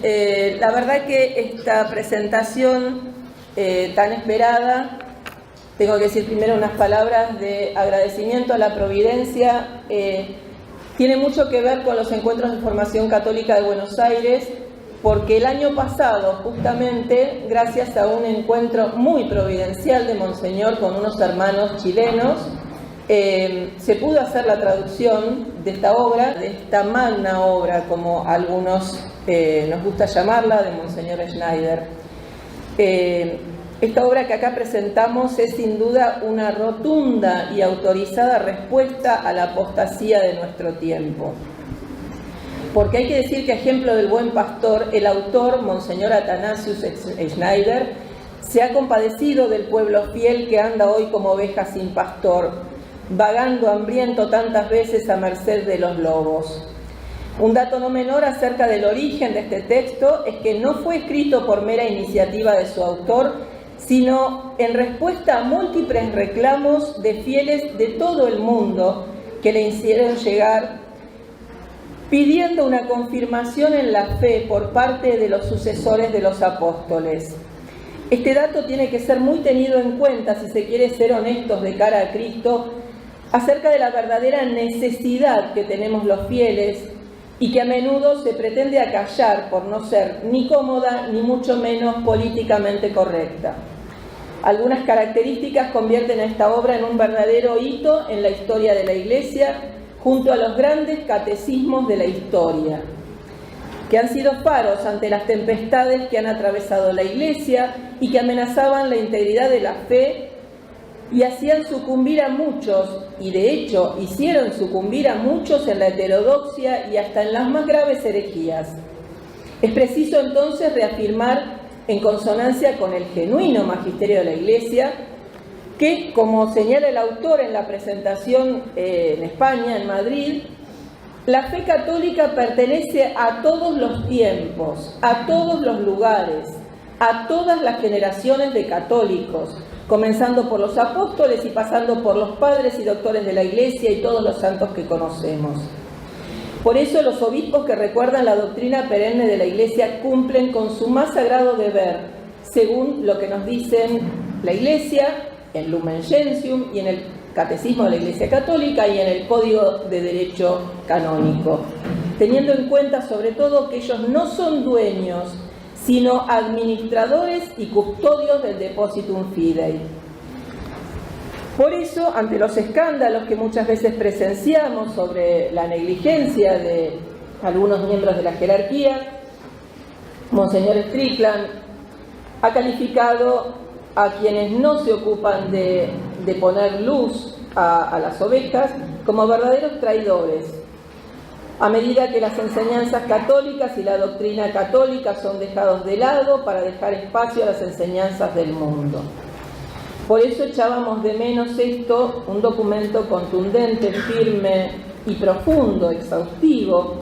la verdad que esta presentación tan esperada, tengo que decir primero unas palabras de agradecimiento a la Providencia, tiene mucho que ver con los encuentros de formación católica de Buenos Aires, porque el año pasado, justamente, gracias a un encuentro muy providencial de Monseñor con unos hermanos chilenos, se pudo hacer la traducción de esta obra, de esta magna obra, como algunos nos gusta llamarla, de Monseñor Schneider. Esta obra que acá presentamos es sin duda una rotunda y autorizada respuesta a la apostasía de nuestro tiempo. Porque hay que decir que, a ejemplo del Buen Pastor, el autor, Monseñor Athanasius Schneider, se ha compadecido del pueblo fiel que anda hoy como oveja sin pastor, vagando hambriento tantas veces a merced de los lobos. Un dato no menor acerca del origen de este texto es que no fue escrito por mera iniciativa de su autor, sino en respuesta a múltiples reclamos de fieles de todo el mundo que le hicieron llegar, pidiendo una confirmación en la fe por parte de los sucesores de los apóstoles. Este dato tiene que ser muy tenido en cuenta si se quiere ser honestos de cara a Cristo acerca de la verdadera necesidad que tenemos los fieles y que a menudo se pretende acallar por no ser ni cómoda ni mucho menos políticamente correcta. Algunas características convierten a esta obra en un verdadero hito en la historia de la Iglesia, junto a los grandes catecismos de la historia, que han sido faros ante las tempestades que han atravesado la Iglesia y que amenazaban la integridad de la fe y hacían sucumbir a muchos, y de hecho hicieron sucumbir a muchos en la heterodoxia y hasta en las más graves herejías. Es preciso entonces reafirmar, en consonancia con el genuino magisterio de la Iglesia, que, como señala el autor en la presentación en España, en Madrid, la fe católica pertenece a todos los tiempos, a todos los lugares, a todas las generaciones de católicos, comenzando por los apóstoles y pasando por los padres y doctores de la Iglesia y todos los santos que conocemos. Por eso los obispos que recuerdan la doctrina perenne de la Iglesia cumplen con su más sagrado deber, según lo que nos dicen la Iglesia, en Lumen Gentium y en el Catecismo de la Iglesia Católica y en el Código de Derecho Canónico, teniendo en cuenta sobre todo que ellos no son dueños, sino administradores y custodios del Depositum Fidei. Por eso, ante los escándalos que muchas veces presenciamos sobre la negligencia de algunos miembros de la jerarquía, Monseñor Strickland ha calificado a quienes no se ocupan de poner luz a las ovejas como verdaderos traidores, a medida que las enseñanzas católicas y la doctrina católica son dejados de lado para dejar espacio a las enseñanzas del mundo. Por eso echábamos de menos esto, un documento contundente, firme y profundo, exhaustivo,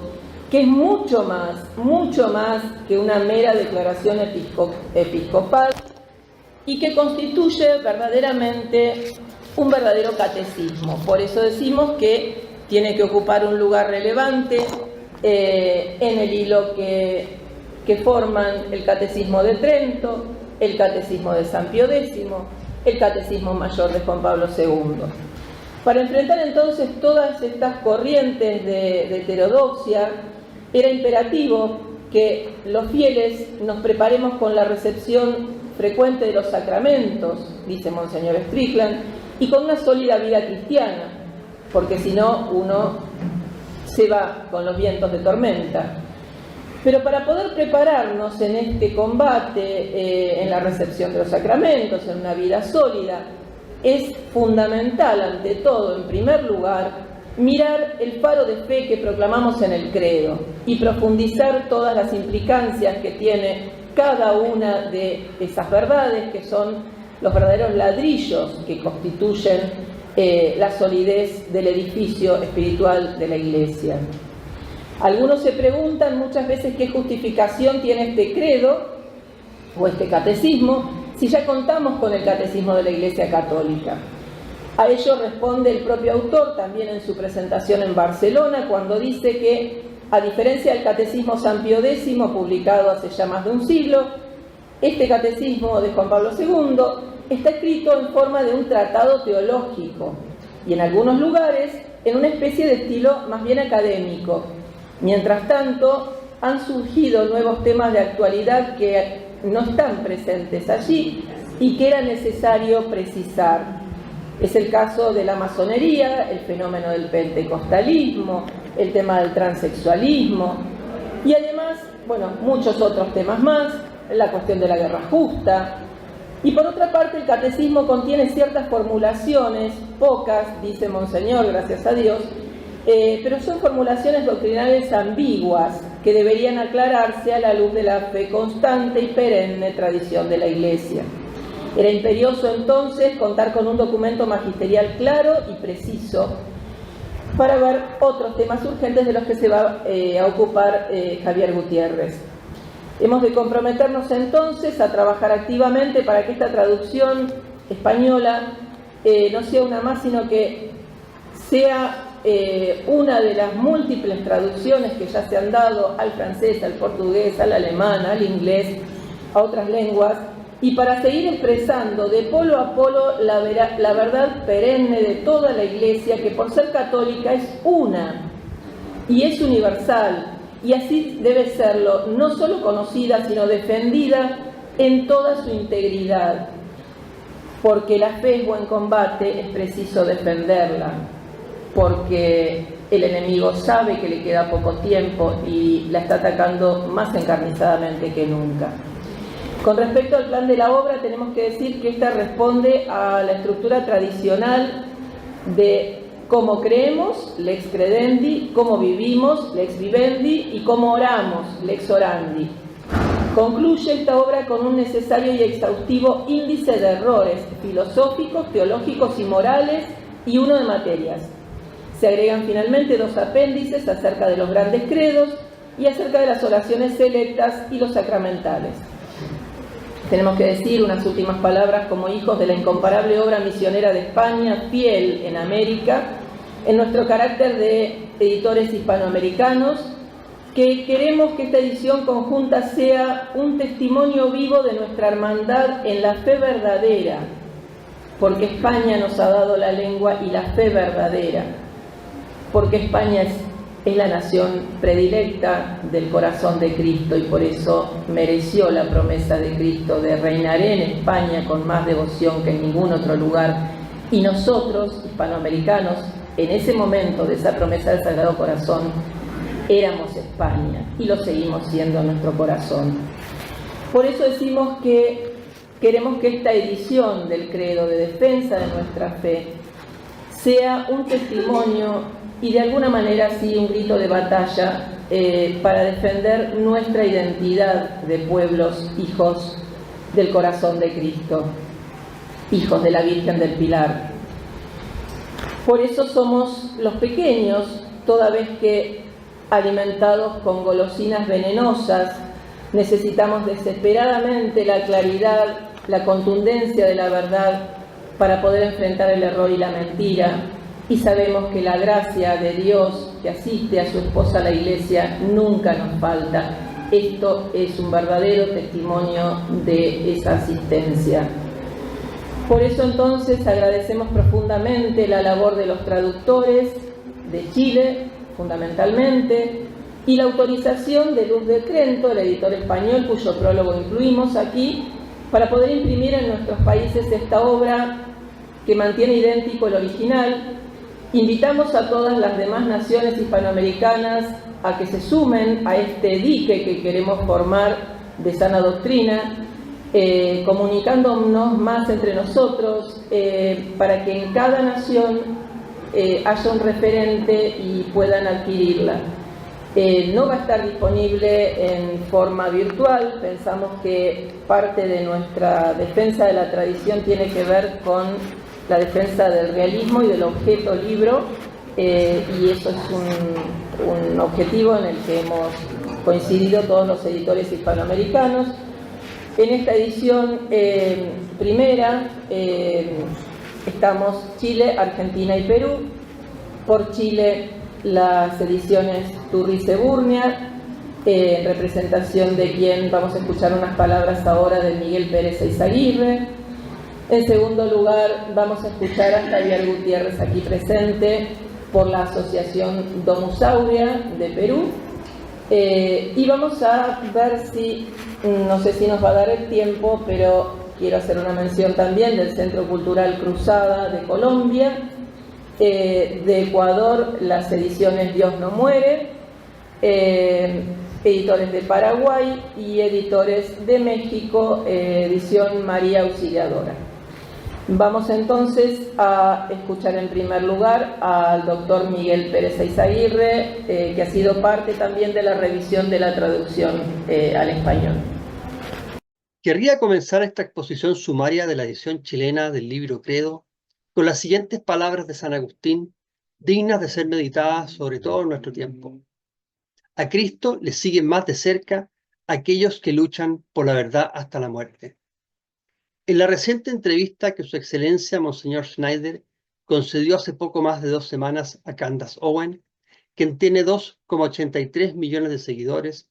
que es mucho más que una mera declaración episcopal y que constituye verdaderamente un verdadero catecismo. Por eso decimos que tiene que ocupar un lugar relevante en el hilo que forman el Catecismo de Trento, el Catecismo de San Pío X, el Catecismo Mayor de Juan Pablo II. Para enfrentar entonces todas estas corrientes de heterodoxia, era imperativo que los fieles nos preparemos con la recepción frecuente de los sacramentos, dice Monseñor Strickland, y con una sólida vida cristiana, porque si no uno se va con los vientos de tormenta. Pero para poder prepararnos en este combate, en la recepción de los sacramentos, en una vida sólida, es fundamental, ante todo, en primer lugar, mirar el faro de fe que proclamamos en el credo y profundizar todas las implicancias que tiene cada una de esas verdades, que son los verdaderos ladrillos que constituyen la solidez del edificio espiritual de la Iglesia. Algunos se preguntan muchas veces qué justificación tiene este credo o este catecismo si ya contamos con el catecismo de la Iglesia Católica. A ello responde el propio autor también en su presentación en Barcelona, cuando dice que A diferencia del Catecismo San Pío X, publicado hace ya más de un siglo, este Catecismo de Juan Pablo II está escrito en forma de un tratado teológico y en algunos lugares en una especie de estilo más bien académico. Mientras tanto, han surgido nuevos temas de actualidad que no están presentes allí y que era necesario precisar. Es el caso de la masonería, el fenómeno del pentecostalismo, el tema del transexualismo y además, bueno, muchos otros temas más, la cuestión de la guerra justa. Y por otra parte, el catecismo contiene ciertas formulaciones, pocas, dice Monseñor, gracias a Dios, pero son formulaciones doctrinales ambiguas que deberían aclararse a la luz de la fe constante y perenne tradición de la Iglesia. Era imperioso entonces contar con un documento magisterial claro y preciso para ver otros temas urgentes de los que se va a ocupar Javier Gutiérrez. Hemos de comprometernos entonces a trabajar activamente para que esta traducción española no sea una más, sino que sea una de las múltiples traducciones que ya se han dado al francés, al portugués, al alemán, al inglés, a otras lenguas, y para seguir expresando de polo a polo la verdad perenne de toda la Iglesia, que por ser católica es una y es universal, y así debe serlo, no solo conocida, sino defendida en toda su integridad, porque la fe es buen combate, es preciso defenderla, porque el enemigo sabe que le queda poco tiempo y la está atacando más encarnizadamente que nunca. Con respecto al plan de la obra, tenemos que decir que esta responde a la estructura tradicional de cómo creemos, lex credendi, cómo vivimos, lex vivendi, y cómo oramos, lex orandi. Concluye esta obra con un necesario y exhaustivo índice de errores filosóficos, teológicos y morales, y uno de materias. Se agregan finalmente 2 apéndices acerca de los grandes credos y acerca de las oraciones selectas y los sacramentales. Tenemos que decir unas últimas palabras como hijos de la incomparable obra misionera de España, fiel en América, en nuestro carácter de editores hispanoamericanos, que queremos que esta edición conjunta sea un testimonio vivo de nuestra hermandad en la fe verdadera, porque España nos ha dado la lengua y la fe verdadera, porque España es la nación predilecta del corazón de Cristo y por eso mereció la promesa de Cristo de reinaré en España con más devoción que en ningún otro lugar. Y nosotros, hispanoamericanos, en ese momento de esa promesa del Sagrado Corazón, éramos España y lo seguimos siendo en nuestro corazón. Por eso decimos que queremos que esta edición del credo de defensa de nuestra fe sea un testimonio y de alguna manera sí un grito de batalla para defender nuestra identidad de pueblos, hijos del corazón de Cristo, hijos de la Virgen del Pilar. Por eso somos los pequeños, toda vez que alimentados con golosinas venenosas, necesitamos desesperadamente la claridad, la contundencia de la verdad para poder enfrentar el error y la mentira. Y sabemos que la gracia de Dios que asiste a su esposa la Iglesia nunca nos falta. Esto es un verdadero testimonio de esa asistencia. Por eso entonces agradecemos profundamente la labor de los traductores de Chile, fundamentalmente, y la autorización de Luz de Crento, el editor español, cuyo prólogo incluimos aquí, para poder imprimir en nuestros países esta obra que mantiene idéntico el original. Invitamos a todas las demás naciones hispanoamericanas a que se sumen a este dique que queremos formar de sana doctrina, comunicándonos más entre nosotros para que en cada nación haya un referente y puedan adquirirla. No va a estar disponible en forma virtual. Pensamos que parte de nuestra defensa de la tradición tiene que ver con la defensa del realismo y del objeto libro, y eso es un objetivo en el que hemos coincidido todos los editores hispanoamericanos. En esta edición primera estamos Chile, Argentina y Perú. Por Chile las ediciones Turri-Seburnia, en representación de quien vamos a escuchar unas palabras ahora de Miguel Pérez Eizaguirre. En segundo lugar, vamos a escuchar a Javier Gutiérrez, aquí presente, por la Asociación Domusauria de Perú. Y vamos a ver si, no sé si nos va a dar el tiempo, pero quiero hacer una mención también del Centro Cultural Cruzada de Colombia, de Ecuador, las ediciones Dios no muere, editores de Paraguay y editores de México, edición María Auxiliadora. Vamos entonces a escuchar en primer lugar al doctor Miguel Pérez Eizaguirre, que ha sido parte también de la revisión de la traducción al español. Querría comenzar esta exposición sumaria de la edición chilena del libro Credo con las siguientes palabras de San Agustín, dignas de ser meditadas sobre todo en nuestro tiempo. A Cristo le siguen más de cerca aquellos que luchan por la verdad hasta la muerte. En la reciente entrevista que Su Excelencia Monseñor Schneider concedió hace poco más de 2 semanas a Candace Owen, quien tiene 2,83 millones de seguidores,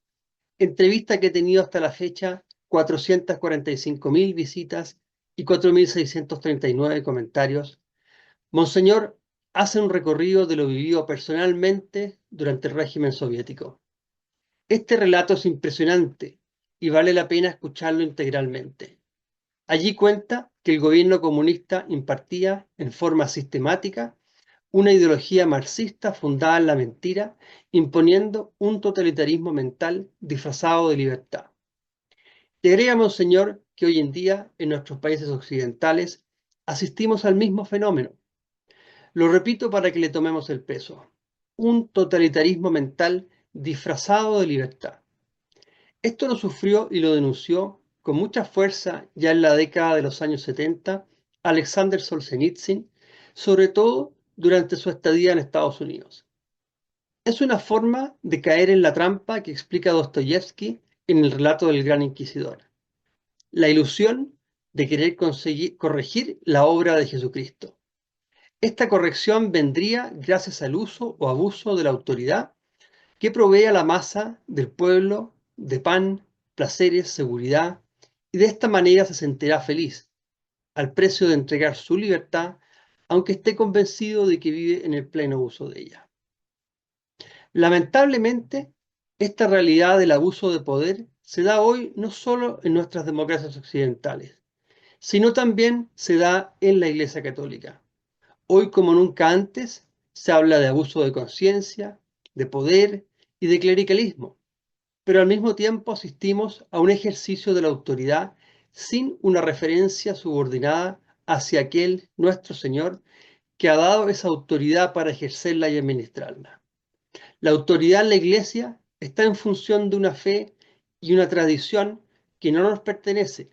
entrevista que ha tenido hasta la fecha 445.000 visitas y 4.639 comentarios, Monseñor hace un recorrido de lo vivido personalmente durante el régimen soviético. Este relato es impresionante y vale la pena escucharlo integralmente. Allí cuenta que el gobierno comunista impartía en forma sistemática una ideología marxista fundada en la mentira, imponiendo un totalitarismo mental disfrazado de libertad. Y agrega Monseñor que hoy en día en nuestros países occidentales asistimos al mismo fenómeno. Lo repito para que le tomemos el peso. Un totalitarismo mental disfrazado de libertad. Esto lo sufrió y lo denunció con mucha fuerza ya en la década de los años 70 Alexander Solzhenitsyn, sobre todo durante su estadía en Estados Unidos. Es una forma de caer en la trampa que explica Dostoyevsky en el relato del Gran Inquisidor. La ilusión de querer corregir la obra de Jesucristo. Esta corrección vendría gracias al uso o abuso de la autoridad que provee a la masa del pueblo de pan, placeres, seguridad, y de esta manera se sentirá feliz, al precio de entregar su libertad, aunque esté convencido de que vive en el pleno uso de ella. Lamentablemente, esta realidad del abuso de poder se da hoy no solo en nuestras democracias occidentales, sino también se da en la Iglesia Católica. Hoy, como nunca antes, se habla de abuso de conciencia, de poder y de clericalismo, pero al mismo tiempo asistimos a un ejercicio de la autoridad sin una referencia subordinada hacia aquel, nuestro Señor, que ha dado esa autoridad para ejercerla y administrarla. La autoridad en la Iglesia está en función de una fe y una tradición que no nos pertenece,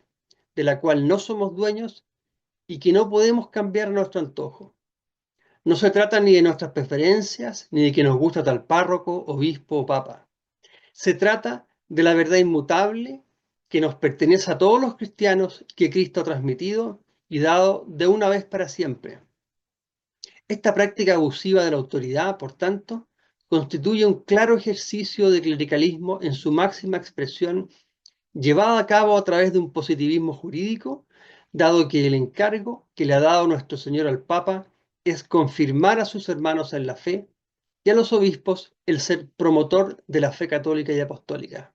de la cual no somos dueños y que no podemos cambiar a nuestro antojo. No se trata ni de nuestras preferencias, ni de que nos gusta tal párroco, obispo o papa. Se trata de la verdad inmutable que nos pertenece a todos los cristianos que Cristo ha transmitido y dado de una vez para siempre. Esta práctica abusiva de la autoridad, por tanto, constituye un claro ejercicio de clericalismo en su máxima expresión, llevada a cabo a través de un positivismo jurídico, dado que el encargo que le ha dado nuestro Señor al Papa es confirmar a sus hermanos en la fe y a los obispos el ser promotor de la fe católica y apostólica.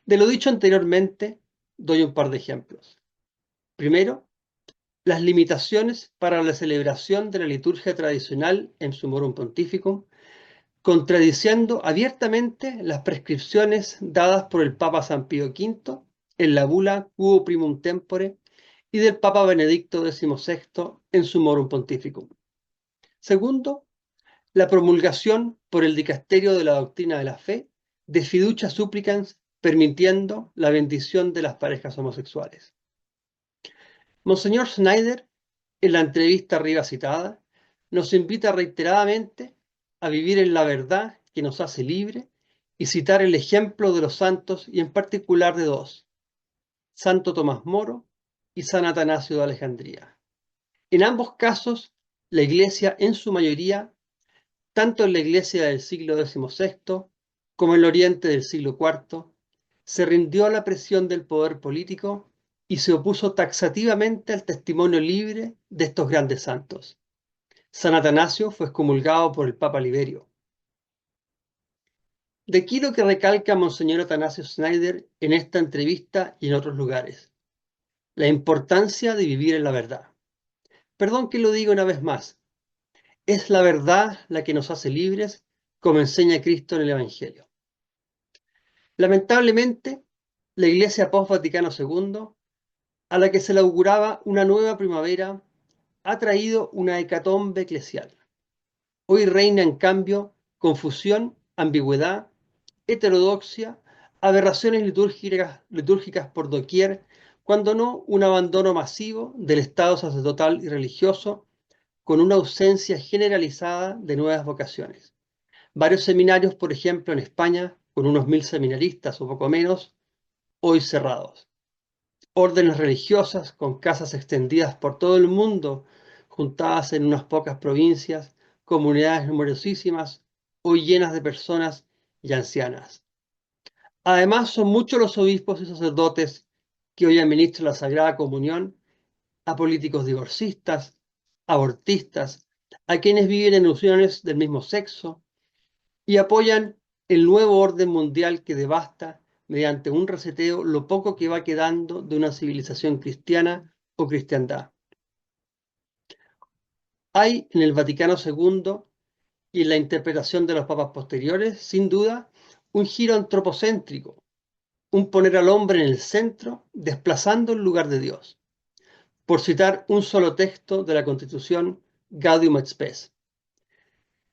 De lo dicho anteriormente, doy un par de ejemplos. Primero, las limitaciones para la celebración de la liturgia tradicional en Summorum Pontificum, contradiciendo abiertamente las prescripciones dadas por el Papa San Pío V en la bula Quo Primum Tempore y del Papa Benedicto XVI en Summorum Pontificum. Segundo, la promulgación por el Dicasterio de la Doctrina de la Fe de fiducia supplicans permitiendo la bendición de las parejas homosexuales. Monseñor Schneider, en la entrevista arriba citada, nos invita reiteradamente a vivir en la verdad que nos hace libre y citar el ejemplo de los santos y en particular de dos, Santo Tomás Moro y San Atanasio de Alejandría. En ambos casos, la Iglesia en su mayoría tanto en la Iglesia del siglo XVI como en el Oriente del siglo IV, se rindió a la presión del poder político y se opuso taxativamente al testimonio libre de estos grandes santos. San Atanasio fue excomulgado por el Papa Liberio. De aquí lo que recalca Monseñor Atanasio Schneider en esta entrevista y en otros lugares: la importancia de vivir en la verdad. Perdón que lo diga una vez más, es la verdad la que nos hace libres, como enseña Cristo en el Evangelio. Lamentablemente, la Iglesia post-Vaticano II, a la que se le auguraba una nueva primavera, ha traído una hecatombe eclesial. Hoy reina, en cambio, confusión, ambigüedad, heterodoxia, aberraciones litúrgicas por doquier, cuando no un abandono masivo del estado sacerdotal y religioso, con una ausencia generalizada de nuevas vocaciones. Varios seminarios, por ejemplo, en España, con unos 1000 seminaristas o poco menos, hoy cerrados. Órdenes religiosas con casas extendidas por todo el mundo, juntadas en unas pocas provincias, comunidades numerosísimas, hoy llenas de personas y ancianas. Además, son muchos los obispos y sacerdotes que hoy administran la Sagrada Comunión a políticos divorcistas, abortistas, a quienes viven en uniones del mismo sexo y apoyan el nuevo orden mundial que devasta, mediante un reseteo, lo poco que va quedando de una civilización cristiana o cristiandad. Hay en el Vaticano II y en la interpretación de los papas posteriores, sin duda, un giro antropocéntrico, un poner al hombre en el centro, desplazando el lugar de Dios. Por citar un solo texto de la Constitución, Gaudium et Spes.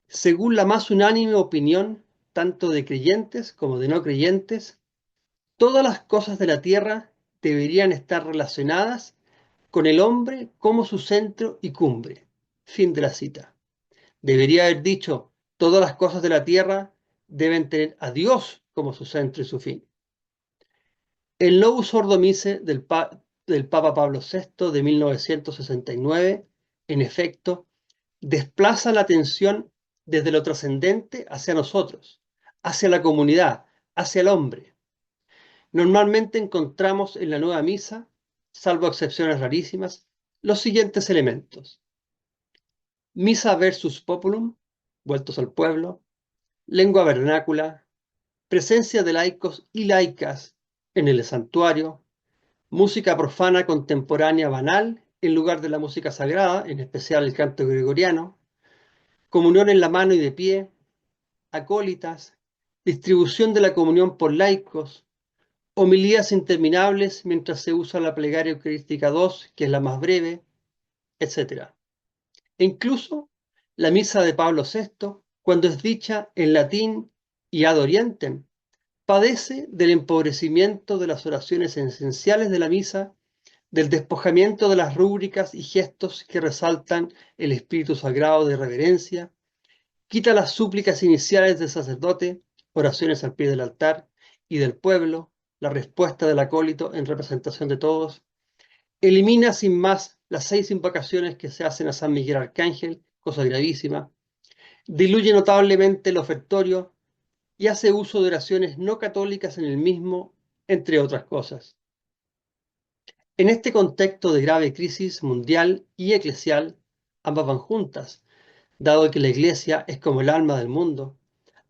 Según la más unánime opinión, tanto de creyentes como de no creyentes, todas las cosas de la tierra deberían estar relacionadas con el hombre como su centro y cumbre. Fin de la cita. Debería haber dicho, todas las cosas de la tierra deben tener a Dios como su centro y su fin. El Novus Ordo Missae del Papa Pablo VI de 1969, en efecto, desplaza la atención desde lo trascendente hacia nosotros, hacia la comunidad, hacia el hombre. Normalmente encontramos en la nueva misa, salvo excepciones rarísimas, los siguientes elementos: misa versus populum, vueltos al pueblo; lengua vernácula; presencia de laicos y laicas en el santuario; música profana contemporánea banal en lugar de la música sagrada, en especial el canto gregoriano; comunión en la mano y de pie; acólitas; distribución de la comunión por laicos; homilías interminables mientras se usa la plegaria eucarística 2, que es la más breve, etc. E incluso la misa de Pablo VI, cuando es dicha en latín y ad orientem, padece del empobrecimiento de las oraciones esenciales de la misa, del despojamiento de las rúbricas y gestos que resaltan el espíritu sagrado de reverencia, quita las súplicas iniciales del sacerdote, oraciones al pie del altar, y del pueblo, la respuesta del acólito en representación de todos, elimina sin más las 6 invocaciones que se hacen a San Miguel Arcángel, cosa gravísima, diluye notablemente el ofertorio y hace uso de oraciones no católicas en el mismo, entre otras cosas. En este contexto de grave crisis mundial y eclesial, ambas van juntas, dado que la Iglesia es como el alma del mundo,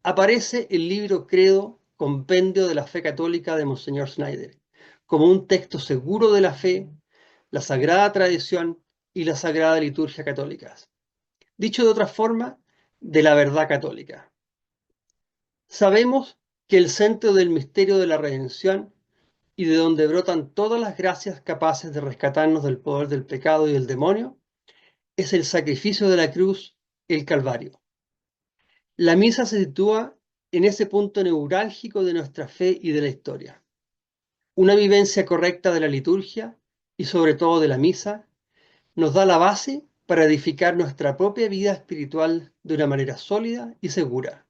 aparece el libro Credo, Compendio de la Fe Católica de Monseñor Schneider, como un texto seguro de la fe, la sagrada tradición y la sagrada liturgia católicas. Dicho de otra forma, de la verdad católica. Sabemos que el centro del misterio de la redención y de donde brotan todas las gracias capaces de rescatarnos del poder del pecado y del demonio es el sacrificio de la cruz, el Calvario. La misa se sitúa en ese punto neurálgico de nuestra fe y de la historia. Una vivencia correcta de la liturgia y sobre todo de la misa nos da la base para edificar nuestra propia vida espiritual de una manera sólida y segura.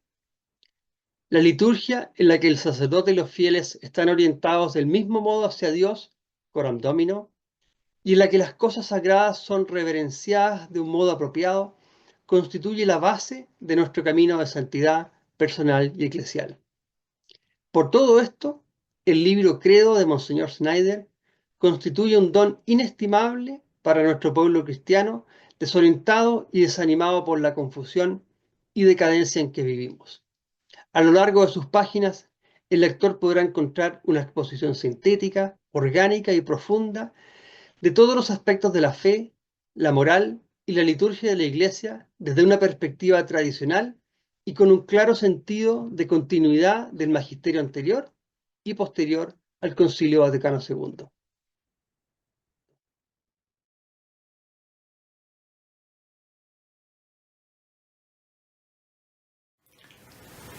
La liturgia en la que el sacerdote y los fieles están orientados del mismo modo hacia Dios, coram Domino, y en la que las cosas sagradas son reverenciadas de un modo apropiado, constituye la base de nuestro camino de santidad personal y eclesial. Por todo esto, el libro Credo de Monseñor Schneider constituye un don inestimable para nuestro pueblo cristiano, desorientado y desanimado por la confusión y decadencia en que vivimos. A lo largo de sus páginas, el lector podrá encontrar una exposición sintética, orgánica y profunda de todos los aspectos de la fe, la moral y la liturgia de la Iglesia desde una perspectiva tradicional y con un claro sentido de continuidad del magisterio anterior y posterior al Concilio Vaticano II.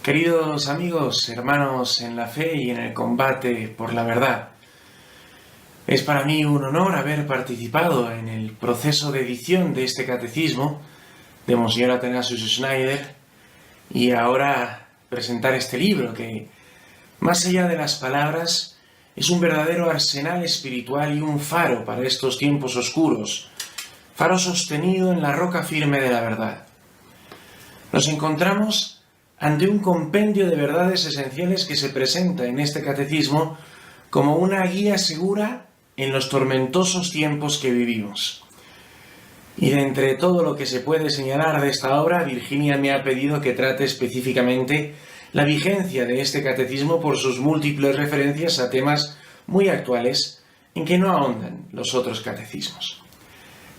Queridos amigos, hermanos en la fe y en el combate por la verdad, es para mí un honor haber participado en el proceso de edición de este catecismo de Monseñor Athanasius Schneider y ahora presentar este libro que, más allá de las palabras, es un verdadero arsenal espiritual y un faro para estos tiempos oscuros, faro sostenido en la roca firme de la verdad. Nos encontramos ante un compendio de verdades esenciales que se presenta en este catecismo como una guía segura en los tormentosos tiempos que vivimos. Y de entre todo lo que se puede señalar de esta obra, Virginia me ha pedido que trate específicamente la vigencia de este catecismo por sus múltiples referencias a temas muy actuales en que no ahondan los otros catecismos.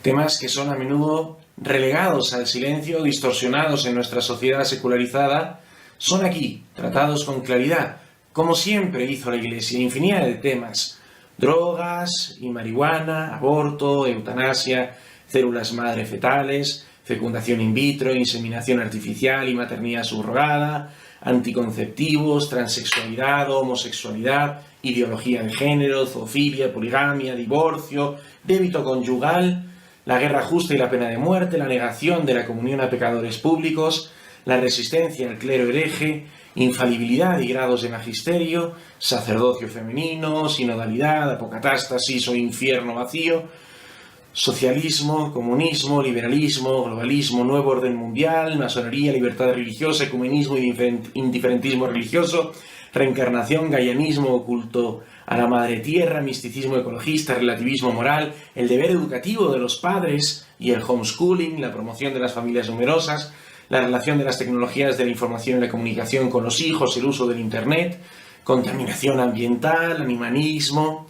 Temas que son a menudo relegados al silencio, distorsionados en nuestra sociedad secularizada, son aquí tratados con claridad, como siempre hizo la Iglesia, infinidad de temas: drogas y marihuana, aborto, eutanasia, células madre fetales, fecundación in vitro, inseminación artificial y maternidad subrogada, anticonceptivos, transexualidad, homosexualidad, ideología de género, zoofilia, poligamia, divorcio, débito conyugal, la guerra justa y la pena de muerte, la negación de la comunión a pecadores públicos, la resistencia al clero hereje, infalibilidad y grados de magisterio, sacerdocio femenino, sinodalidad, apocatástasis o infierno vacío, socialismo, comunismo, liberalismo, globalismo, nuevo orden mundial, masonería, libertad religiosa, ecumenismo y indiferentismo religioso, reencarnación, gaianismo, culto a la madre tierra, misticismo ecologista, relativismo moral, el deber educativo de los padres y el homeschooling, la promoción de las familias numerosas, la relación de las tecnologías de la información y la comunicación con los hijos, el uso del Internet, contaminación ambiental, animalismo,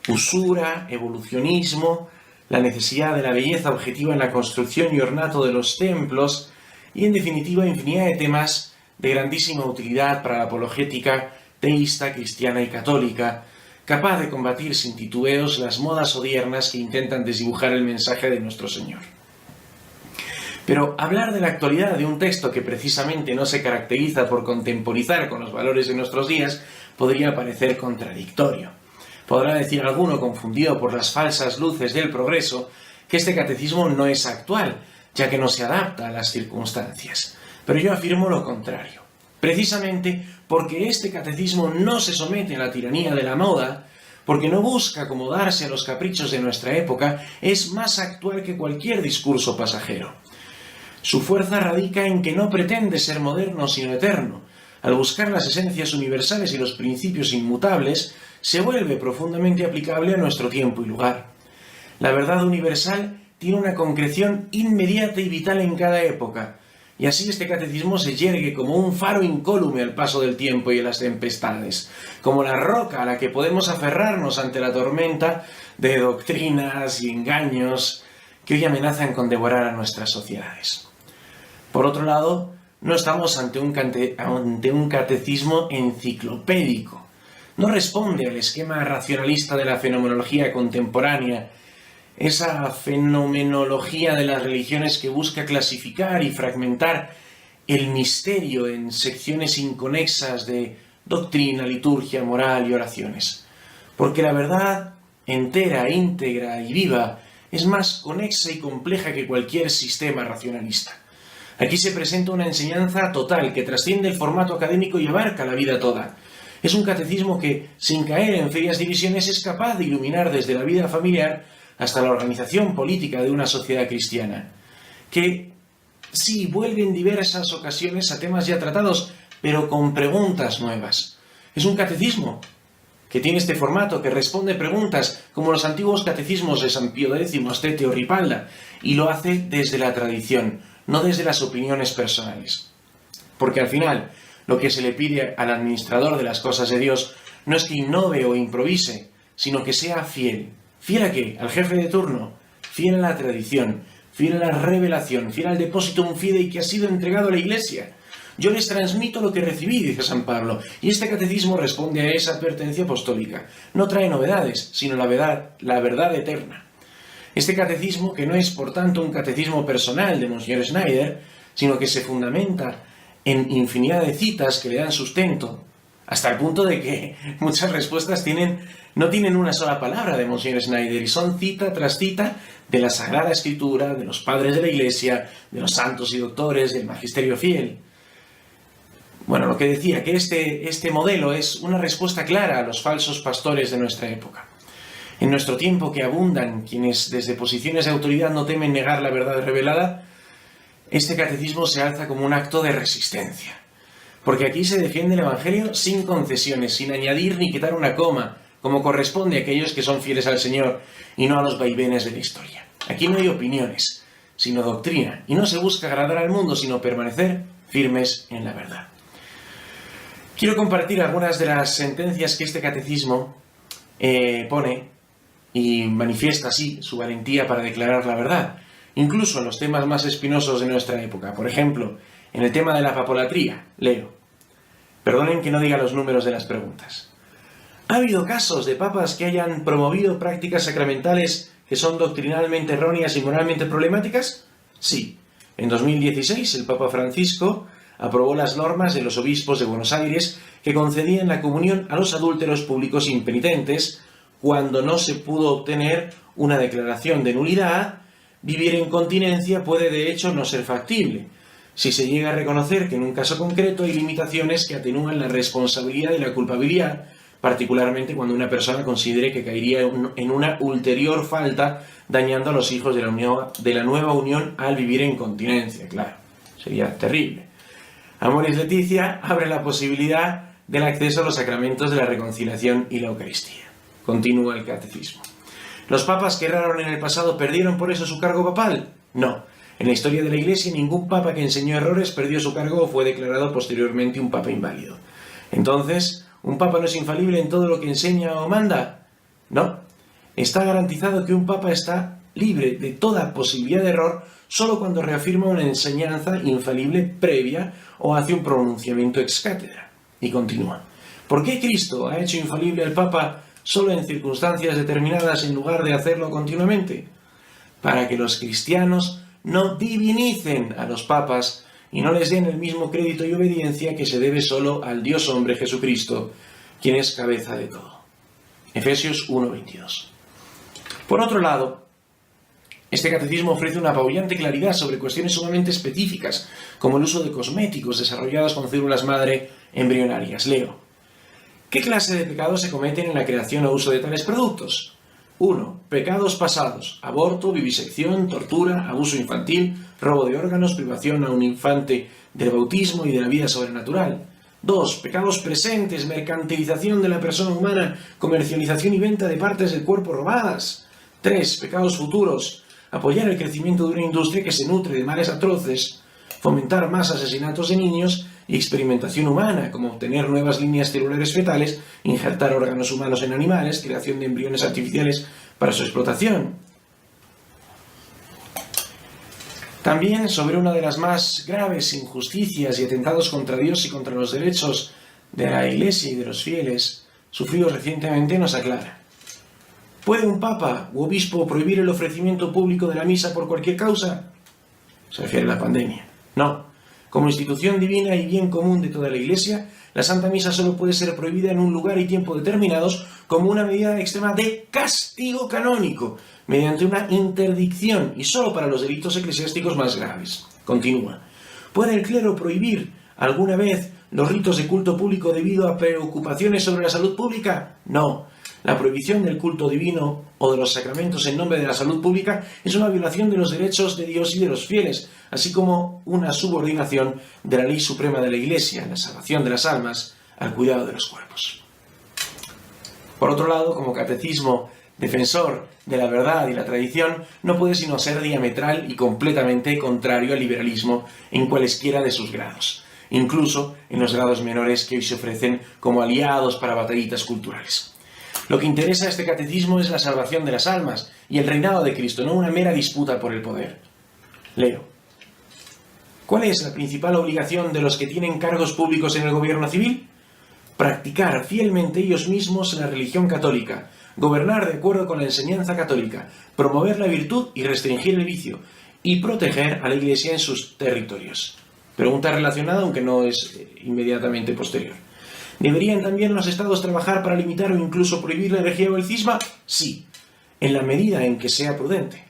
usura, evolucionismo, la necesidad de la belleza objetiva en la construcción y ornato de los templos y, en definitiva, infinidad de temas de grandísima utilidad para la apologética teísta, cristiana y católica, capaz de combatir sin titubeos las modas odiernas que intentan desdibujar el mensaje de nuestro Señor. Pero hablar de la actualidad de un texto que precisamente no se caracteriza por contemporizar con los valores de nuestros días podría parecer contradictorio. Podrá decir alguno, confundido por las falsas luces del progreso, que este catecismo no es actual, ya que no se adapta a las circunstancias. Pero yo afirmo lo contrario. Precisamente porque este catecismo no se somete a la tiranía de la moda, porque no busca acomodarse a los caprichos de nuestra época, es más actual que cualquier discurso pasajero. Su fuerza radica en que no pretende ser moderno sino eterno. Al buscar las esencias universales y los principios inmutables, se vuelve profundamente aplicable a nuestro tiempo y lugar. La verdad universal tiene una concreción inmediata y vital en cada época, y así este catecismo se yergue como un faro incólume al paso del tiempo y de las tempestades, como la roca a la que podemos aferrarnos ante la tormenta de doctrinas y engaños que hoy amenazan con devorar a nuestras sociedades. Por otro lado, no estamos ante un catecismo enciclopédico. No responde al esquema racionalista de la fenomenología contemporánea, esa fenomenología de las religiones que busca clasificar y fragmentar el misterio en secciones inconexas de doctrina, liturgia, moral y oraciones. Porque la verdad entera, íntegra y viva es más conexa y compleja que cualquier sistema racionalista. Aquí se presenta una enseñanza total que trasciende el formato académico y abarca la vida toda. Es un catecismo que, sin caer en frías divisiones, es capaz de iluminar desde la vida familiar hasta la organización política de una sociedad cristiana, que sí, vuelve en diversas ocasiones a temas ya tratados, pero con preguntas nuevas. Es un catecismo que tiene este formato, que responde preguntas como los antiguos catecismos de San Pío X, Astete o Ripalda, y lo hace desde la tradición, no desde las opiniones personales. Porque al final, lo que se le pide al administrador de las cosas de Dios no es que innove o improvise, sino que sea fiel. ¿Fiel a qué? Al jefe de turno, fiel a la tradición, fiel a la revelación, fiel al depositum fidei que ha sido entregado a la Iglesia. Yo les transmito lo que recibí, dice San Pablo, y este catecismo responde a esa advertencia apostólica. No trae novedades, sino la verdad eterna. Este catecismo, que no es por tanto un catecismo personal de Monsignor Schneider, sino que se fundamenta en infinidad de citas que le dan sustento, hasta el punto de que muchas respuestas no tienen una sola palabra de Monsignor Schneider, y son cita tras cita de la Sagrada Escritura, de los padres de la Iglesia, de los santos y doctores, del magisterio fiel. Bueno, lo que decía, que este modelo es una respuesta clara a los falsos pastores de nuestra época. En nuestro tiempo, que abundan quienes desde posiciones de autoridad no temen negar la verdad revelada, este catecismo se alza como un acto de resistencia. Porque aquí se defiende el Evangelio sin concesiones, sin añadir ni quitar una coma, como corresponde a aquellos que son fieles al Señor y no a los vaivenes de la historia. Aquí no hay opiniones, sino doctrina, y no se busca agradar al mundo, sino permanecer firmes en la verdad. Quiero compartir algunas de las sentencias que este catecismo pone y manifiesta así su valentía para declarar la verdad, incluso en los temas más espinosos de nuestra época. Por ejemplo, en el tema de la papolatría, leo. Perdonen que no diga los números de las preguntas. ¿Ha habido casos de papas que hayan promovido prácticas sacramentales que son doctrinalmente erróneas y moralmente problemáticas? Sí. En 2016, el Papa Francisco aprobó las normas de los obispos de Buenos Aires que concedían la comunión a los adúlteros públicos impenitentes cuando no se pudo obtener una declaración de nulidad. Vivir en continencia puede de hecho no ser factible, si se llega a reconocer que en un caso concreto hay limitaciones que atenúan la responsabilidad y la culpabilidad, particularmente cuando una persona considere que caería en una ulterior falta dañando a los hijos de la nueva unión al vivir en continencia. Claro, sería terrible. Amoris Laetitia abre la posibilidad del acceso a los sacramentos de la reconciliación y la Eucaristía. Continúa el catecismo. ¿Los papas que erraron en el pasado perdieron por eso su cargo papal? No. En la historia de la Iglesia, ningún papa que enseñó errores perdió su cargo o fue declarado posteriormente un papa inválido. Entonces, ¿un papa no es infalible en todo lo que enseña o manda? No. Está garantizado que un papa está libre de toda posibilidad de error solo cuando reafirma una enseñanza infalible previa o hace un pronunciamiento ex cátedra. Y continúa. ¿Por qué Cristo ha hecho infalible al Papa solo en circunstancias determinadas en lugar de hacerlo continuamente? Para que los cristianos no divinicen a los papas y no les den el mismo crédito y obediencia que se debe solo al Dios hombre Jesucristo, quien es cabeza de todo. Efesios 1:22. Por otro lado, este catecismo ofrece una apabullante claridad sobre cuestiones sumamente específicas, como el uso de cosméticos desarrollados con células madre embrionarias. Leo. ¿Qué clase de pecados se cometen en la creación o uso de tales productos? 1. Pecados pasados: aborto, vivisección, tortura, abuso infantil, robo de órganos, privación a un infante del bautismo y de la vida sobrenatural. 2. Pecados presentes: mercantilización de la persona humana, comercialización y venta de partes del cuerpo robadas. 3. Pecados futuros: apoyar el crecimiento de una industria que se nutre de males atroces, fomentar más asesinatos de niños y experimentación humana, como obtener nuevas líneas celulares fetales, injertar órganos humanos en animales, creación de embriones artificiales para su explotación. También sobre una de las más graves injusticias y atentados contra Dios y contra los derechos de la Iglesia y de los fieles, sufridos recientemente, nos aclara. ¿Puede un papa u obispo prohibir el ofrecimiento público de la misa por cualquier causa? Se refiere a la pandemia. No. Como institución divina y bien común de toda la Iglesia, la Santa Misa solo puede ser prohibida en un lugar y tiempo determinados como una medida extrema de castigo canónico, mediante una interdicción y solo para los delitos eclesiásticos más graves. Continúa. ¿Puede el clero prohibir alguna vez los ritos de culto público debido a preocupaciones sobre la salud pública? No. La prohibición del culto divino o de los sacramentos en nombre de la salud pública es una violación de los derechos de Dios y de los fieles, así como una subordinación de la ley suprema de la Iglesia, la salvación de las almas, al cuidado de los cuerpos. Por otro lado, como catecismo defensor de la verdad y la tradición, no puede sino ser diametral y completamente contrario al liberalismo en cualesquiera de sus grados, incluso en los grados menores que hoy se ofrecen como aliados para batallitas culturales. Lo que interesa a este catecismo es la salvación de las almas y el reinado de Cristo, no una mera disputa por el poder. Leo. ¿Cuál es la principal obligación de los que tienen cargos públicos en el gobierno civil? Practicar fielmente ellos mismos la religión católica, gobernar de acuerdo con la enseñanza católica, promover la virtud y restringir el vicio, y proteger a la Iglesia en sus territorios. Pregunta relacionada, aunque no es inmediatamente posterior. ¿Deberían también los estados trabajar para limitar o incluso prohibir la herejía o el cisma? Sí, en la medida en que sea prudente.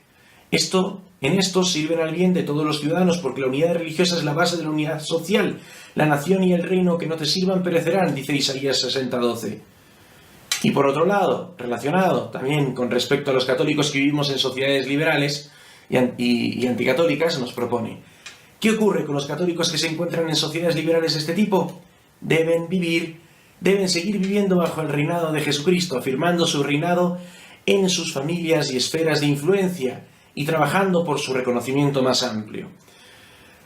En esto sirven al bien de todos los ciudadanos, porque la unidad religiosa es la base de la unidad social. La nación y el reino que no te sirvan perecerán, dice Isaías 60:12. Y por otro lado, relacionado también con respecto a los católicos que vivimos en sociedades liberales y anticatólicas, nos propone: ¿qué ocurre con los católicos que se encuentran en sociedades liberales de este tipo? Deben seguir viviendo bajo el reinado de Jesucristo, afirmando su reinado en sus familias y esferas de influencia, y trabajando por su reconocimiento más amplio.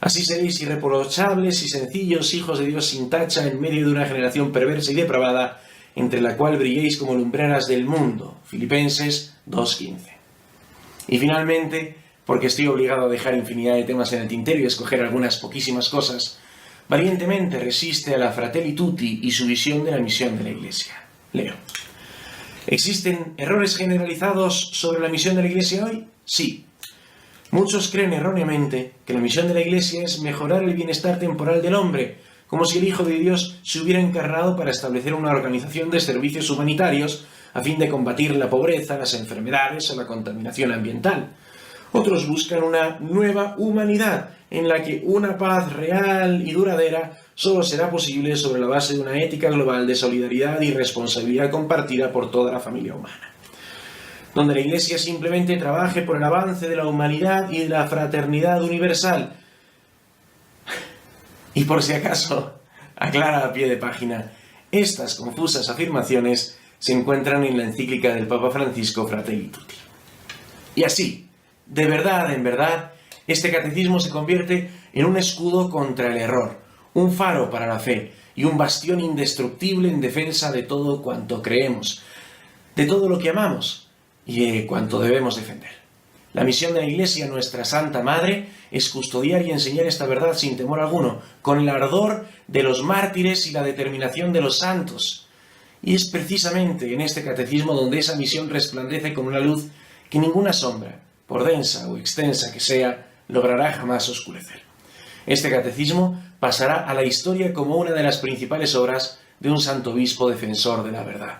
Así seréis irreprochables y sencillos, hijos de Dios sin tacha, en medio de una generación perversa y depravada, entre la cual brilléis como lumbreras del mundo. Filipenses 2:15. Y finalmente, porque estoy obligado a dejar infinidad de temas en el tintero y escoger algunas poquísimas cosas, valientemente resiste a la Fratelli Tutti y su visión de la misión de la Iglesia. Leo. ¿Existen errores generalizados sobre la misión de la Iglesia hoy? Sí. Muchos creen erróneamente que la misión de la Iglesia es mejorar el bienestar temporal del hombre, como si el Hijo de Dios se hubiera encarnado para establecer una organización de servicios humanitarios a fin de combatir la pobreza, las enfermedades o la contaminación ambiental. Otros buscan una nueva humanidad en la que una paz real y duradera solo será posible sobre la base de una ética global de solidaridad y responsabilidad compartida por toda la familia humana, donde la Iglesia simplemente trabaje por el avance de la humanidad y de la fraternidad universal. Y por si acaso, aclara a pie de página, estas confusas afirmaciones se encuentran en la encíclica del Papa Francisco Fratelli Tutti. Y así, de verdad en verdad, este catecismo se convierte en un escudo contra el error, un faro para la fe y un bastión indestructible en defensa de todo cuanto creemos, de todo lo que amamos y de cuanto debemos defender. La misión de la Iglesia, nuestra Santa Madre, es custodiar y enseñar esta verdad sin temor alguno, con el ardor de los mártires y la determinación de los santos. Y es precisamente en este catecismo donde esa misión resplandece con una luz que ninguna sombra, por densa o extensa que sea, logrará jamás oscurecer. Este catecismo pasará a la historia como una de las principales obras de un santo obispo defensor de la verdad.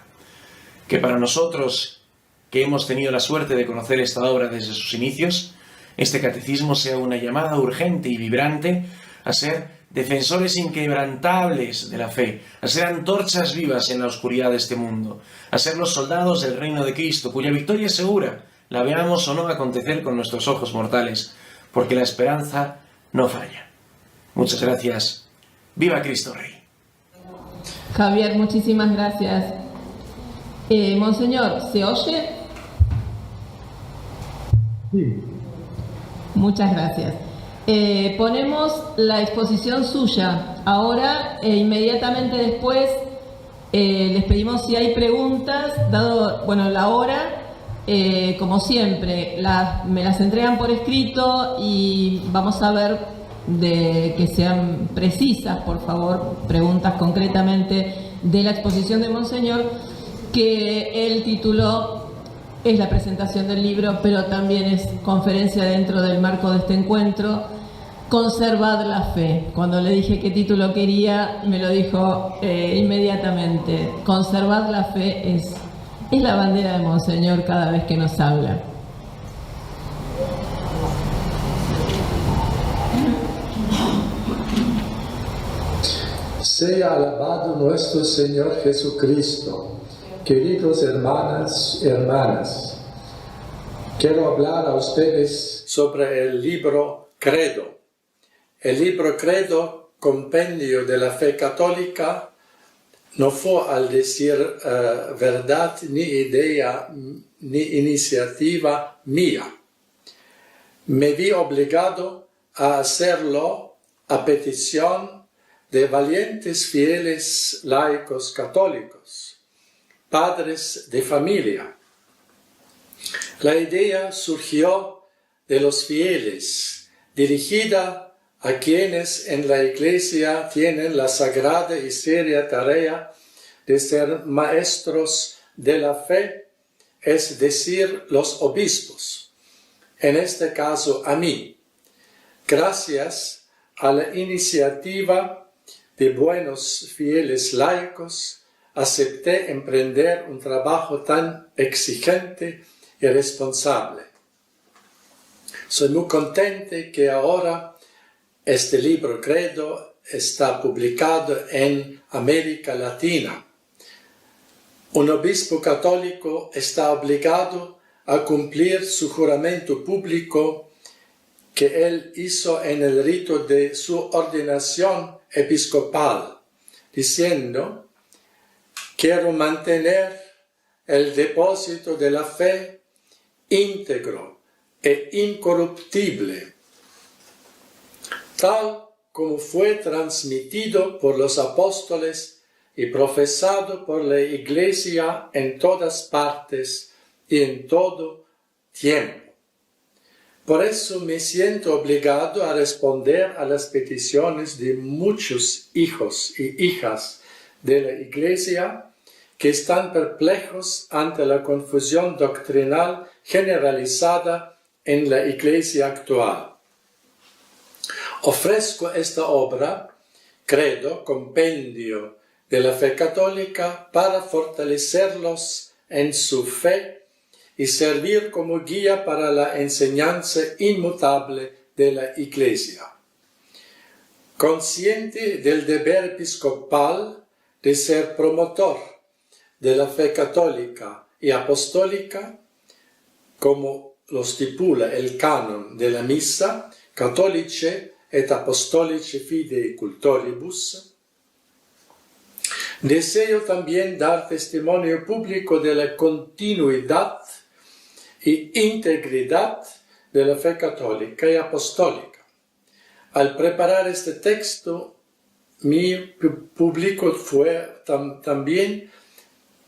Que para nosotros, que hemos tenido la suerte de conocer esta obra desde sus inicios, este catecismo sea una llamada urgente y vibrante a ser defensores inquebrantables de la fe, a ser antorchas vivas en la oscuridad de este mundo, a ser los soldados del reino de Cristo, cuya victoria es segura, la veamos o no acontecer con nuestros ojos mortales, porque la esperanza no falla. Muchas gracias. ¡Viva Cristo Rey! Javier, muchísimas gracias. Monseñor, ¿se oye? Sí. Muchas gracias. Ponemos la exposición suya. Ahora, inmediatamente después, les pedimos si hay preguntas, dado, la hora, como siempre, me las entregan por escrito y vamos a ver de que sean precisas, por favor, preguntas concretamente de la exposición de Monseñor, que el título es la presentación del libro, pero también es conferencia dentro del marco de este encuentro, Conservad la fe. Cuando le dije qué título quería, me lo dijo inmediatamente. Conservad la fe es la bandera de Monseñor cada vez que nos habla. Sea alabado nuestro Señor Jesucristo. Queridos hermanas, quiero hablar a ustedes sobre el libro Credo. El libro Credo, compendio de la fe católica, no fue al decir verdad ni idea ni iniciativa mía. Me vi obligado a hacerlo a petición de valientes fieles laicos católicos, padres de familia. La idea surgió de los fieles, dirigida a quienes en la Iglesia tienen la sagrada y seria tarea de ser maestros de la fe, es decir, los obispos. En este caso, a mí. Gracias a la iniciativa de buenos fieles laicos, acepté emprender un trabajo tan exigente y responsable. Soy muy contento que ahora este libro Credo está publicado en América Latina. Un obispo católico está obligado a cumplir su juramento público que él hizo en el rito de su ordenación episcopal, diciendo: quiero mantener el depósito de la fe íntegro e incorruptible, tal como fue transmitido por los apóstoles y profesado por la Iglesia en todas partes y en todo tiempo. Por eso me siento obligado a responder a las peticiones de muchos hijos y hijas de la Iglesia que están perplejos ante la confusión doctrinal generalizada en la Iglesia actual. Ofrezco esta obra, Credo, compendio de la fe católica, para fortalecerlos en su fe y servir como guía para la enseñanza inmutable de la Iglesia. Consciente del deber episcopal de ser promotor de la fe católica y apostólica, como lo stipula el canon de la Misa, Catholicae et Apostolicae Fidei Cultoribus, deseo también dar testimonio público de la continuidad y integridad de la fe católica y apostólica. Al preparar este texto, mi público fue también,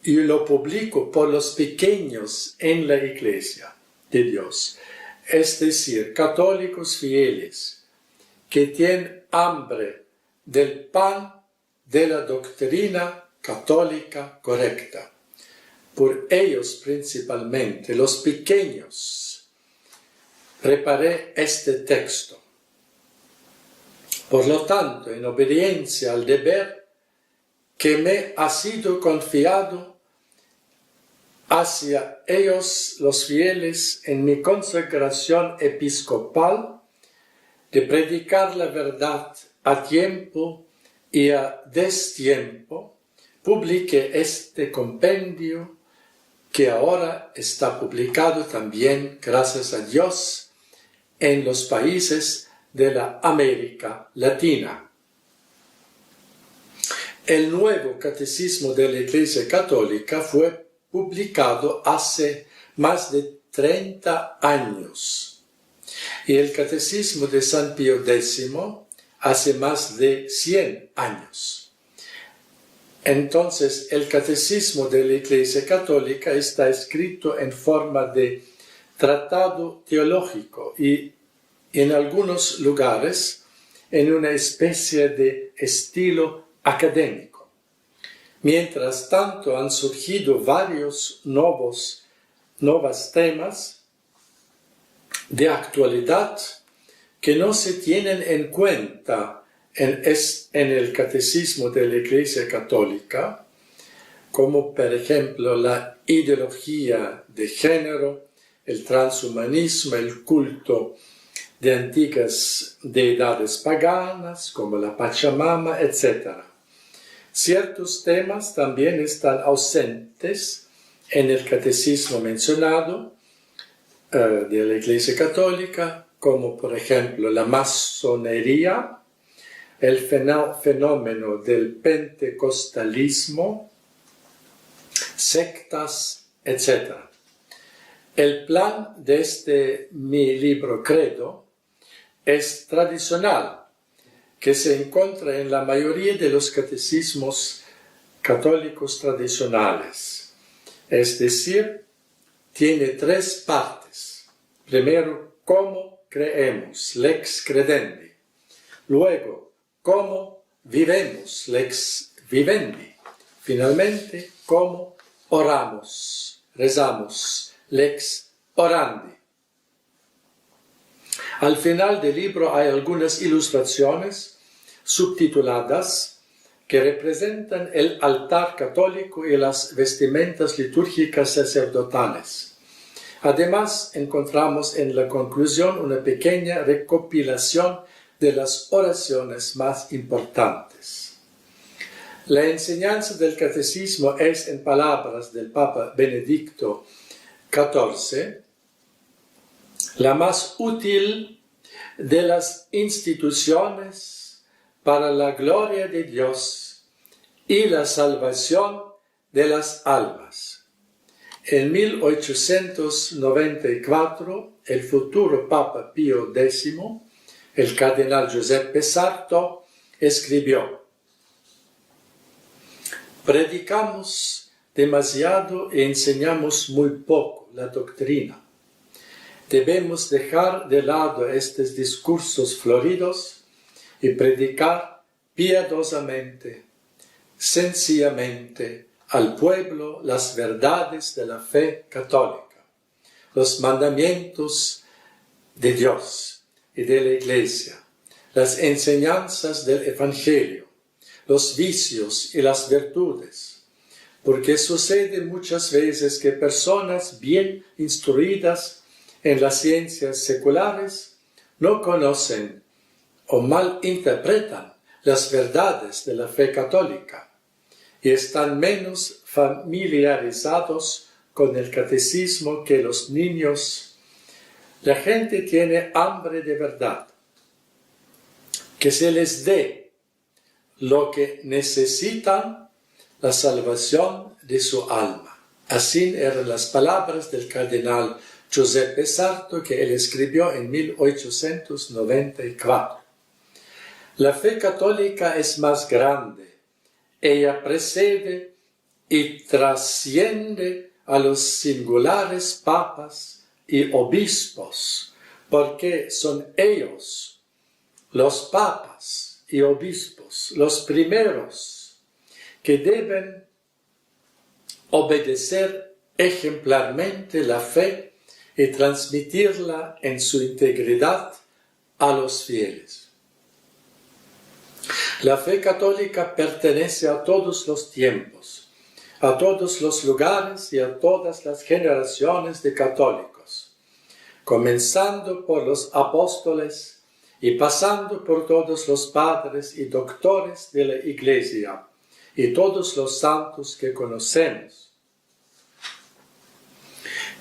y lo publico por los pequeños en la Iglesia de Dios, es decir, católicos fieles, que tienen hambre del pan de la doctrina católica correcta. Por ellos principalmente, los pequeños, preparé este texto. Por lo tanto, en obediencia al deber que me ha sido confiado hacia ellos los fieles en mi consagración episcopal, de predicar la verdad a tiempo y a destiempo, publiqué este compendio que ahora está publicado también, gracias a Dios, en los países de la América Latina. El nuevo Catecismo de la Iglesia Católica fue publicado hace más de 30 años. Y el Catecismo de San Pío X hace más de 100 años. Entonces, el Catecismo de la Iglesia Católica está escrito en forma de tratado teológico y, en algunos lugares, en una especie de estilo académico. Mientras tanto, han surgido varios nuevos temas de actualidad que no se tienen en cuenta en el Catecismo de la Iglesia Católica, como por ejemplo la ideología de género, el transhumanismo, el culto de antiguas deidades paganas, como la Pachamama, etc. Ciertos temas también están ausentes en el catecismo mencionado de la Iglesia Católica, como por ejemplo la masonería, el fenómeno del pentecostalismo, sectas, etc. El plan de mi libro Credo es tradicional, que se encuentra en la mayoría de los catecismos católicos tradicionales. Es decir, tiene 3 partes. Primero, cómo creemos, lex credendi. Luego, cómo vivemos, lex vivendi. Finalmente, cómo oramos, rezamos, lex orandi. Al final del libro hay algunas ilustraciones subtituladas que representan el altar católico y las vestimentas litúrgicas sacerdotales. Además, encontramos en la conclusión una pequeña recopilación de las oraciones más importantes. La enseñanza del catecismo es, en palabras del Papa Benedicto XIV, la más útil de las instituciones para la gloria de Dios y la salvación de las almas. En 1894, el futuro Papa Pío X, el cardenal Giuseppe Sarto, escribió: predicamos demasiado y enseñamos muy poco la doctrina. Debemos dejar de lado estos discursos floridos y predicar piadosamente, sencillamente al pueblo las verdades de la fe católica, los mandamientos de Dios y de la Iglesia, las enseñanzas del Evangelio, los vicios y las virtudes, porque sucede muchas veces que personas bien instruidas en las ciencias seculares no conocen o mal interpretan las verdades de la fe católica y están menos familiarizados con el catecismo que los niños. La gente tiene hambre de verdad, que se les dé lo que necesitan, la salvación de su alma. Así eran las palabras del cardenal Giuseppe Sarto que él escribió en 1894. La fe católica es más grande. Ella precede y trasciende a los singulares papas y obispos, porque son ellos, los papas y obispos, los primeros que deben obedecer ejemplarmente la fe y transmitirla en su integridad a los fieles. La fe católica pertenece a todos los tiempos, a todos los lugares y a todas las generaciones de católicos, comenzando por los apóstoles y pasando por todos los padres y doctores de la Iglesia y todos los santos que conocemos.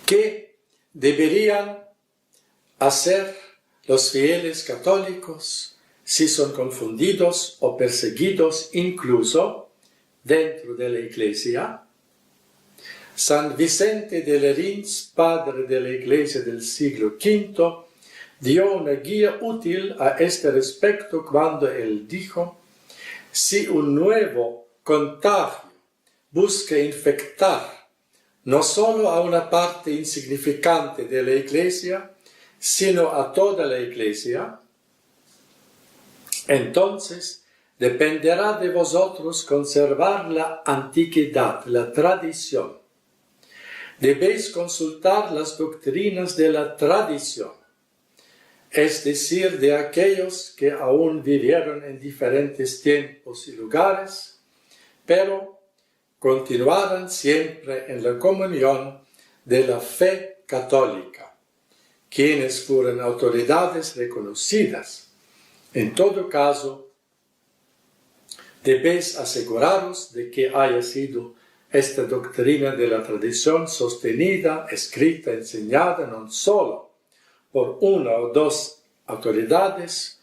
¿Qué deberían hacer los fieles católicos si son confundidos o perseguidos incluso dentro de la Iglesia? San Vicente de Lerins, padre de la Iglesia del siglo V, dio una guía útil a este respecto cuando él dijo: si un nuevo contagio busca infectar no solo a una parte insignificante de la Iglesia, sino a toda la Iglesia, entonces dependerá de vosotros conservar la antigüedad, la tradición. Debéis consultar las doctrinas de la tradición, es decir, de aquellos que aún vivieron en diferentes tiempos y lugares, pero continuaran siempre en la comunión de la fe católica, quienes fueron autoridades reconocidas. En todo caso, Debéis aseguraros de que haya sido esta doctrina de la tradición sostenida, escrita, enseñada no solo por una o dos autoridades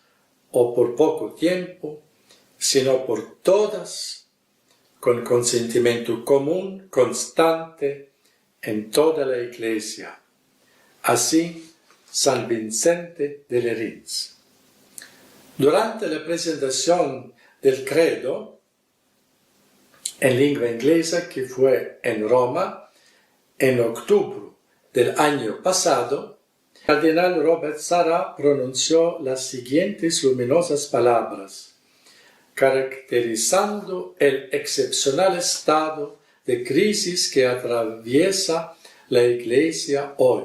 o por poco tiempo, sino por todas, con consentimiento común, constante, en toda la Iglesia. Así, San Vicente de Lerins. Durante la presentación del credo en lengua inglesa, que fue en Roma en octubre del año pasado, el cardenal Robert Sarah pronunció las siguientes luminosas palabras, caracterizando el excepcional estado de crisis que atraviesa la Iglesia hoy.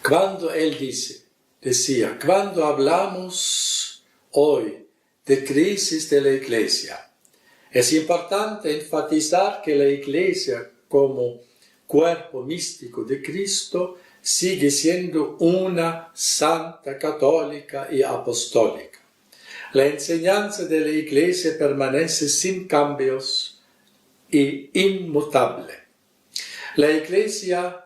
Cuando él decía, cuando hablamos hoy de crisis de la Iglesia, es importante enfatizar que la Iglesia como cuerpo místico de Cristo sigue siendo una santa, católica y apostólica. La enseñanza de la Iglesia permanece sin cambios y inmutable. La Iglesia,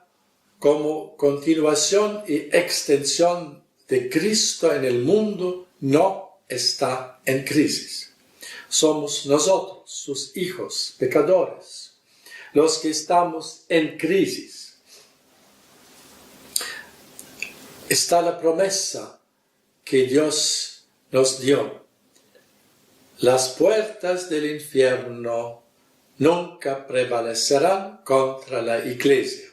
como continuación y extensión de Cristo en el mundo, no está en crisis. Somos nosotros, sus hijos pecadores, los que estamos en crisis. Está la promesa que Dios nos dio. Las puertas del infierno nunca prevalecerán contra la Iglesia.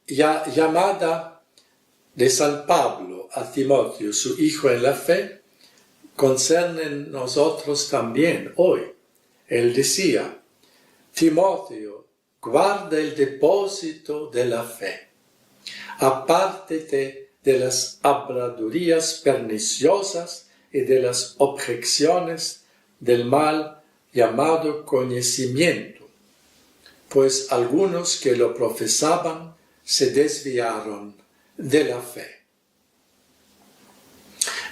Llamada de San Pablo a Timoteo, su hijo en la fe, conciernen nosotros también hoy. Él decía, Timoteo, guarda el depósito de la fe, apártate de las habladurías perniciosas y de las objeciones del mal llamado conocimiento, pues algunos que lo profesaban se desviaron de la fe.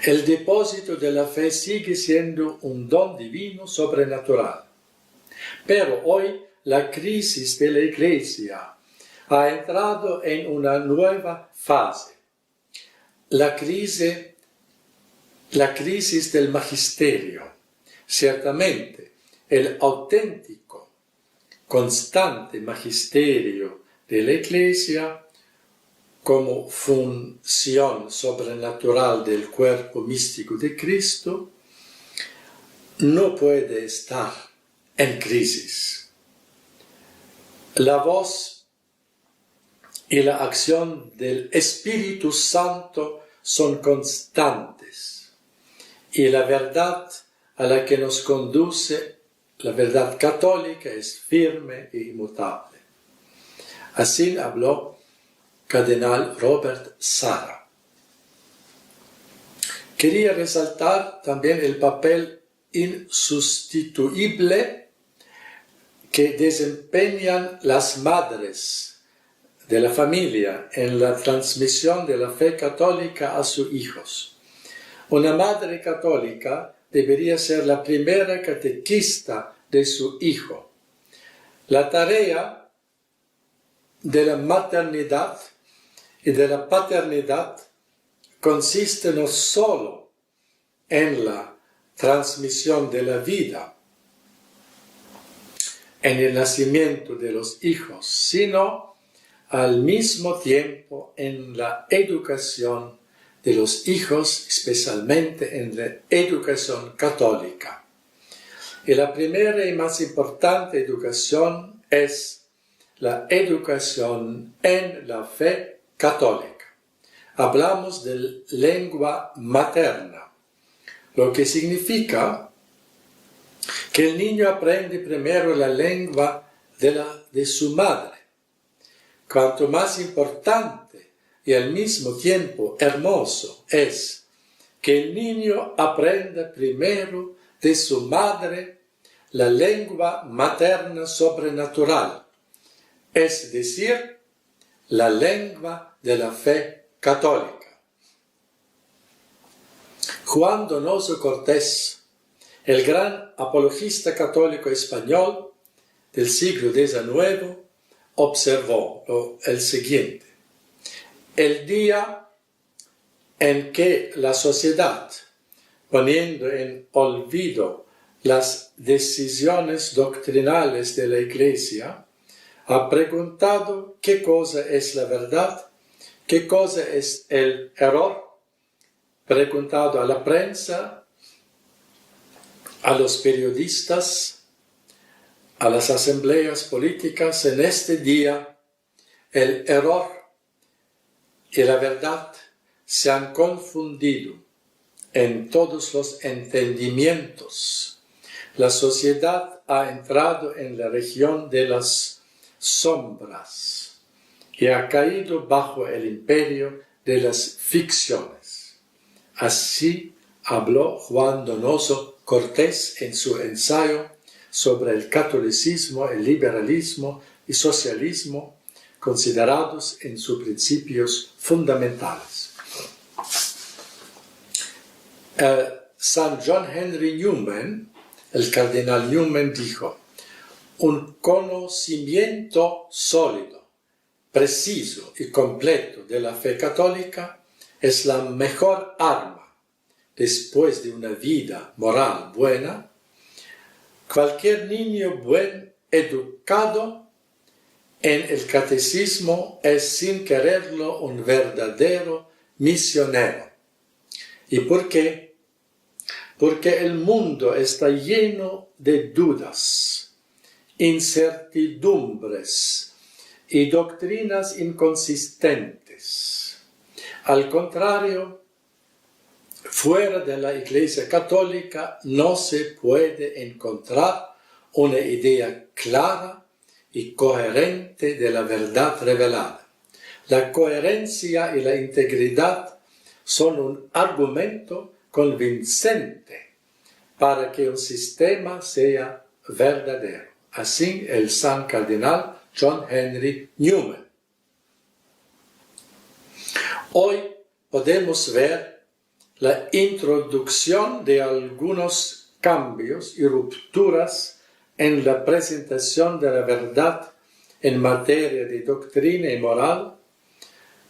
El depósito de la fe sigue siendo un don divino sobrenatural. Pero hoy la crisis de la Iglesia ha entrado en una nueva fase. La crisis del magisterio. Ciertamente, el auténtico, constante magisterio de la Iglesia como función sobrenatural del cuerpo místico de Cristo, no puede estar en crisis. La voz y la acción del Espíritu Santo son constantes y la verdad a la que nos conduce, la verdad católica, es firme e inmutable. Así habló Cardenal Robert Sarah. Quería resaltar también el papel insustituible que desempeñan las madres de la familia en la transmisión de la fe católica a sus hijos. Una madre católica debería ser la primera catequista de su hijo. La tarea de la maternidad y de la paternidad consiste no solo en la transmisión de la vida, en el nacimiento de los hijos, sino al mismo tiempo en la educación de los hijos, especialmente en la educación católica. Y la primera y más importante educación es la educación en la fe católica. Hablamos de lengua materna, lo que significa que el niño aprende primero la lengua de su madre. Cuanto más importante y al mismo tiempo hermoso es que el niño aprenda primero de su madre la lengua materna sobrenatural, es decir, la lengua de la fe católica. Juan Donoso Cortés, el gran apologista católico español del siglo XIX, observó el siguiente: el día en que la sociedad, poniendo en olvido las decisiones doctrinales de la Iglesia, ha preguntado qué cosa es la verdad, qué cosa es el error, preguntado a la prensa, a los periodistas, a las asambleas políticas. En este día, el error y la verdad se han confundido en todos los entendimientos. La sociedad ha entrado en la región de las sombras y ha caído bajo el imperio de las ficciones. Así habló Juan Donoso Cortés en su ensayo sobre el catolicismo, el liberalismo y socialismo, considerados en sus principios fundamentales. San John Henry Newman, el cardenal Newman, dijo: un conocimiento sólido, preciso y completo de la fe católica es la mejor arma después de una vida moral buena. Cualquier niño buen educado en el catecismo es sin quererlo un verdadero misionero. ¿Y por qué? Porque el mundo está lleno de dudas, incertidumbres y doctrinas inconsistentes. Al contrario, fuera de la Iglesia Católica no se puede encontrar una idea clara y coherente de la verdad revelada. La coherencia y la integridad son un argumento convincente para que un sistema sea verdadero. Así el San Cardenal John Henry Newman. Hoy podemos ver la introducción de algunos cambios y rupturas en la presentación de la verdad en materia de doctrina y moral.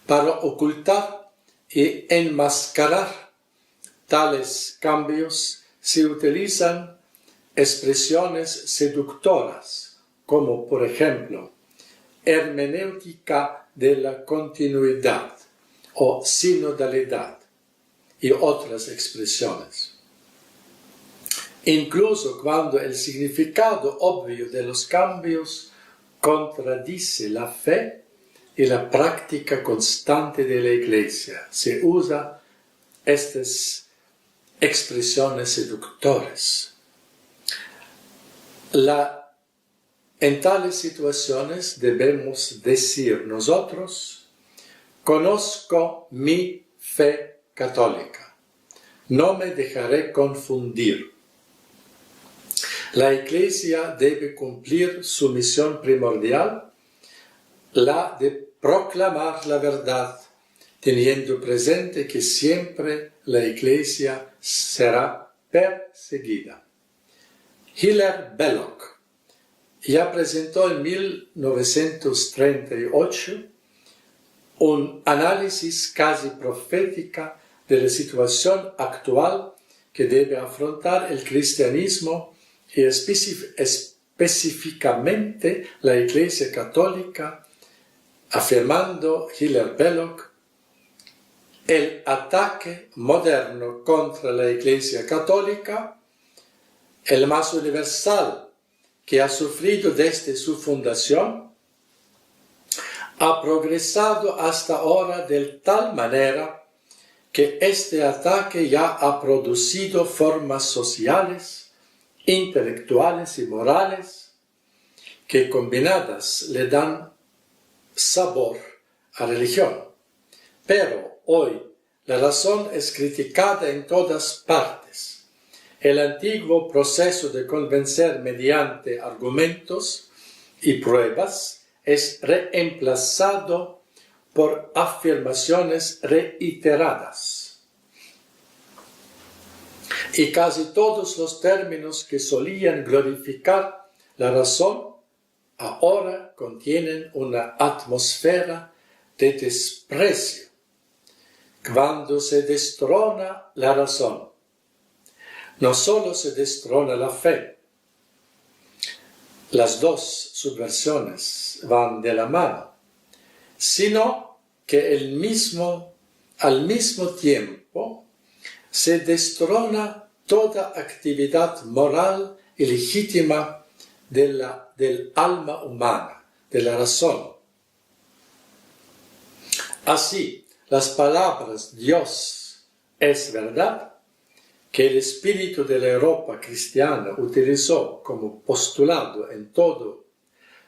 Para ocultar y enmascarar tales cambios se utilizan expresiones seductoras, como por ejemplo hermenéutica de la continuidad o sinodalidad y otras expresiones. Incluso cuando el significado obvio de los cambios contradice la fe y la práctica constante de la Iglesia, se usa estas expresiones seductoras. En tales situaciones debemos decir nosotros: conozco mi fe católica, no me dejaré confundir. La Iglesia debe cumplir su misión primordial, la de proclamar la verdad, teniendo presente que siempre la Iglesia será perseguida. Hilaire Belloc ya presentó en 1938 un análisis casi profética de la situación actual que debe afrontar el cristianismo y específicamente la Iglesia Católica, afirmando Hilaire Belloc: el ataque moderno contra la Iglesia Católica, el más universal que ha sufrido desde su fundación, ha progresado hasta ahora de tal manera que este ataque ya ha producido formas sociales, intelectuales y morales que combinadas le dan sabor a religión. Pero hoy la razón es criticada en todas partes. El antiguo proceso de convencer mediante argumentos y pruebas es reemplazado por afirmaciones reiteradas. y casi todos los términos que solían glorificar la razón ahora contienen una atmósfera de desprecio. Cuando se destrona la razón, no solo se destrona la fe, las dos subversiones van de la mano, sino que al mismo tiempo se destrona toda actividad moral y legítima del alma humana, de la razón. Así, las palabras Dios es verdad, que el espíritu de la Europa cristiana utilizó como postulado en todo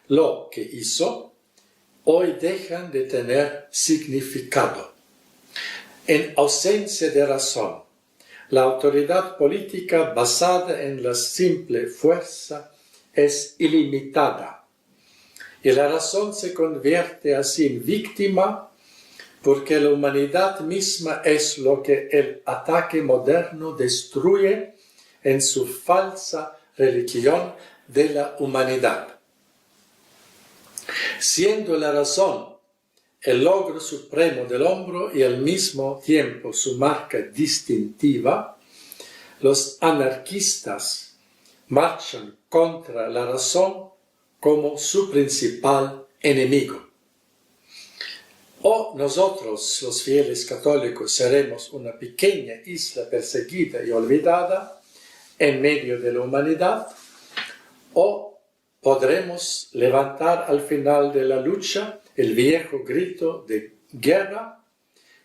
lo que hizo, hoy dejan de tener significado. En ausencia de razón, la autoridad política basada en la simple fuerza es ilimitada, y la razón se convierte así en víctima, porque la humanidad misma es lo que el ataque moderno destruye en su falsa religión de la humanidad. Siendo la razón el logro supremo del hombre y al mismo tiempo su marca distintiva, los anarquistas marchan contra la razón como su principal enemigo. O nosotros, los fieles católicos, seremos una pequeña isla perseguida y olvidada en medio de la humanidad, o podremos levantar al final de la lucha el viejo grito de guerra,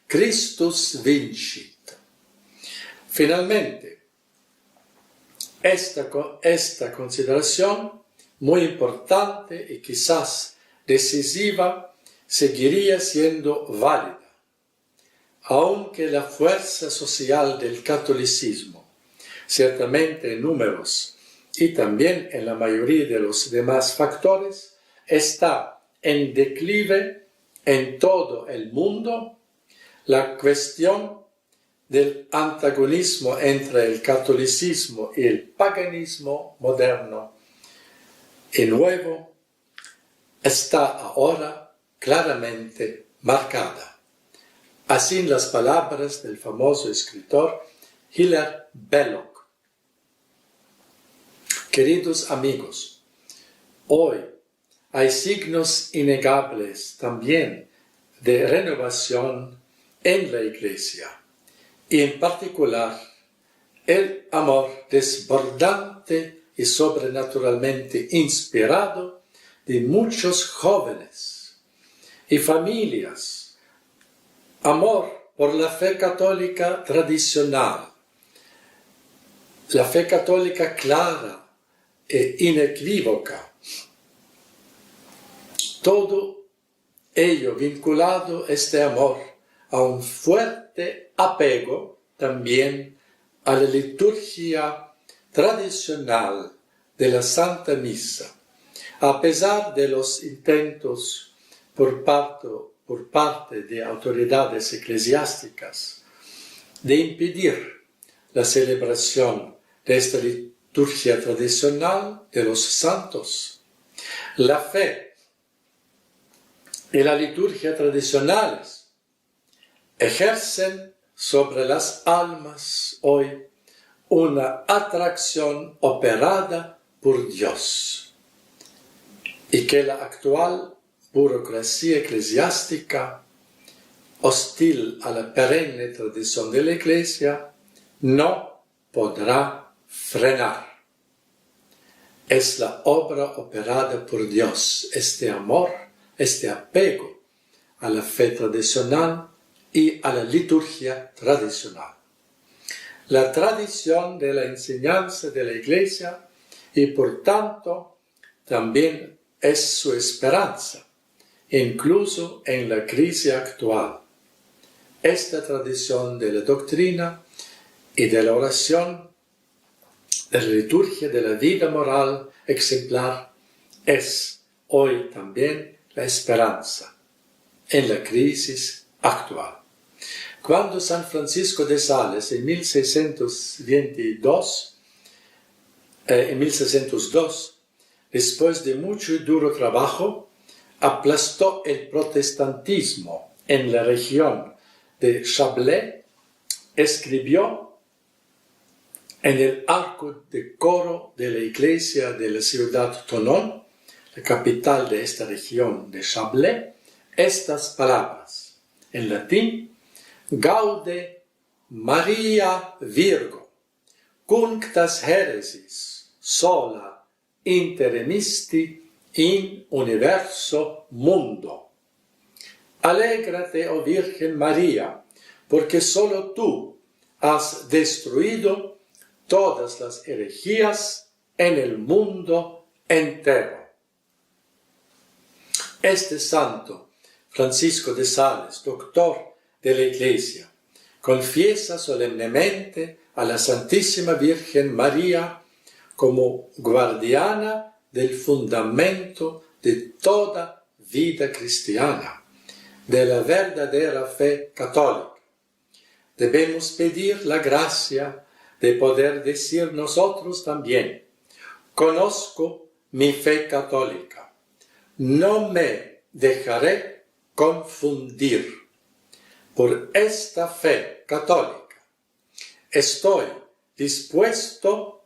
Christus vincit. Finalmente, esta consideración, muy importante y quizás decisiva, seguiría siendo válida, aunque la fuerza social del catolicismo, ciertamente en números y también en la mayoría de los demás factores, está en declive en todo el mundo. La cuestión del antagonismo entre el catolicismo y el paganismo moderno y nuevo está ahora claramente marcada. Así en las palabras del famoso escritor Hilaire Belloc. Queridos amigos, hoy hay signos innegables también de renovación en la Iglesia, y en particular el amor desbordante y sobrenaturalmente inspirado de muchos jóvenes y familias, amor por la fe católica tradicional, la fe católica clara e inequívoca, todo ello vinculado, este amor, a un fuerte apego también a la liturgia tradicional de la Santa Misa, a pesar de los intentos por parte de autoridades eclesiásticas de impedir la celebración de esta liturgia tradicional de los santos. La fe y la liturgia tradicionales ejercen sobre las almas hoy una atracción operada por Dios, y que la actual burocracia eclesiástica, hostil a la perenne tradición de la Iglesia, no podrá frenar. Es la obra operada por Dios, este amor, este apego a la fe tradicional y a la liturgia tradicional. La tradición de la enseñanza de la Iglesia y por tanto también es su esperanza, incluso en la crisis actual. Esta tradición de la doctrina y de la oración, de la liturgia de la vida moral ejemplar, es hoy también la esperanza en la crisis actual. Cuando San Francisco de Sales en 1602, después de mucho y duro trabajo, aplastó el protestantismo en la región de Chablais, escribió en el arco de coro de la iglesia de la ciudad Thonon, la capital de esta región de Chablais, estas palabras en latín: Gaude Maria Virgo, cunctas heresis sola interemisti in universo mundo. Alégrate, oh Virgen María, porque solo tú has destruido todas las herejías en el mundo entero. Este santo, Francisco de Sales, doctor de la Iglesia, confiesa solemnemente a la Santísima Virgen María como guardiana del fundamento de toda vida cristiana, de la verdadera fe católica. Debemos pedir la gracia de poder decir nosotros también: conozco mi fe católica, no me dejaré confundir por esta fe católica. Estoy dispuesto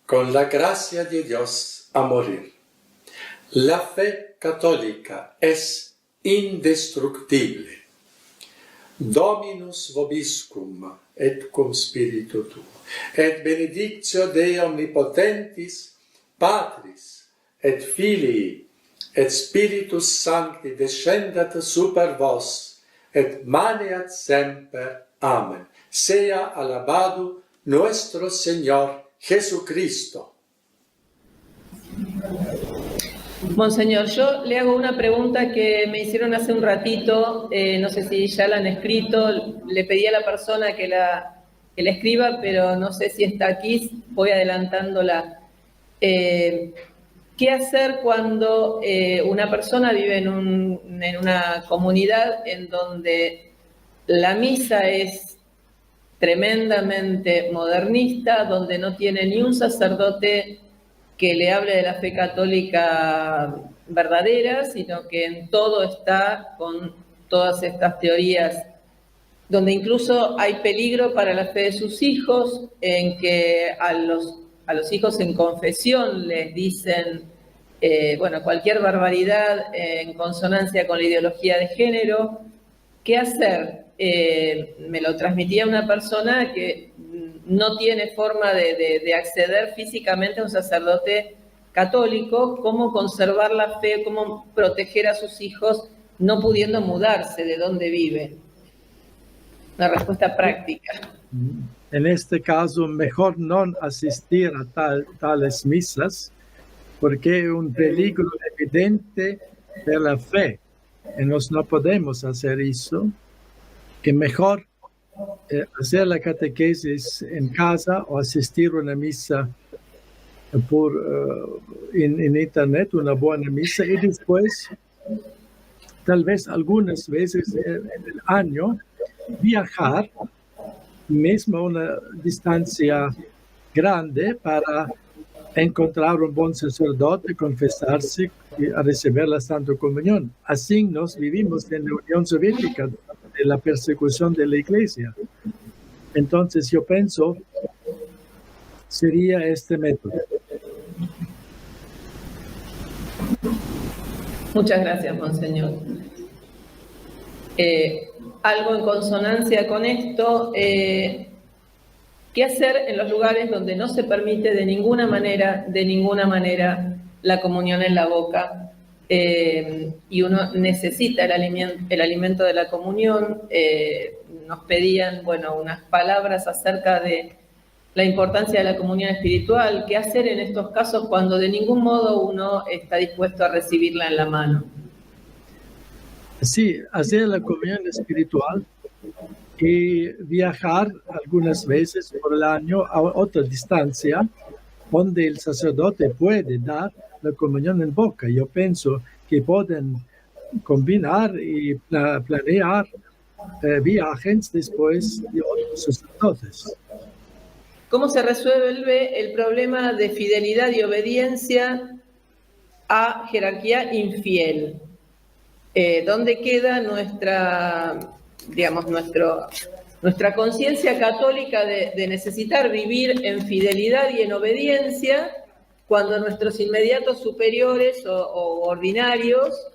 con la gracia de Dios a morir. La fe católica es indestructible. Dominus vobiscum et cum spiritu tuo, et benedictio Dei omnipotentis, Patris et Filii et Spiritus Sancti descendat super vos, et maneat semper. Amén. Sea alabado nuestro Señor Jesucristo. Monseñor, yo le hago una pregunta que me hicieron hace un ratito, no sé si ya la han escrito, le pedí a la persona que la escriba, pero no sé si está aquí, voy adelantándola. ¿Qué hacer cuando una persona vive en una comunidad en donde la misa es tremendamente modernista, donde no tiene ni un sacerdote que le hable de la fe católica verdadera, sino que en todo está con todas estas teorías, donde incluso hay peligro para la fe de sus hijos, en que a los hijos en confesión les dicen cualquier barbaridad en consonancia con la ideología de género? ¿Qué hacer? Me lo transmitía una persona que no tiene forma de acceder físicamente a un sacerdote católico. ¿Cómo conservar la fe? ¿Cómo proteger a sus hijos no pudiendo mudarse de donde vive? Una respuesta práctica. En este caso, mejor no asistir a tales misas, porque es un peligro evidente de la fe. Y nos no podemos hacer eso. Que mejor hacer la catequesis en casa o asistir a una misa en internet, una buena misa, y después, tal vez algunas veces en el año, viajar, mismo a una distancia grande, para encontrar un buen sacerdote, confesarse y a recibir la Santa Comunión. Así nos vivimos en la Unión Soviética, de la persecución de la Iglesia. Entonces yo pienso, sería este método. Muchas gracias, Monseñor. Algo en consonancia con esto, ¿qué hacer en los lugares donde no se permite de ninguna manera, la comunión en la boca? Y uno necesita el alimento de la comunión. Nos pedían, unas palabras acerca de la importancia de la comunión espiritual. ¿Qué hacer en estos casos cuando de ningún modo uno está dispuesto a recibirla en la mano? Sí, hacer la comunión espiritual y viajar algunas veces por el año a otra distancia donde el sacerdote puede dar la comunión en boca. Yo pienso que pueden combinar y planear viajen después de otros sacerdotes. ¿Cómo se resuelve el problema de fidelidad y obediencia a jerarquía infiel? ¿Dónde queda nuestra conciencia católica de necesitar vivir en fidelidad y en obediencia cuando nuestros inmediatos superiores o ordinarios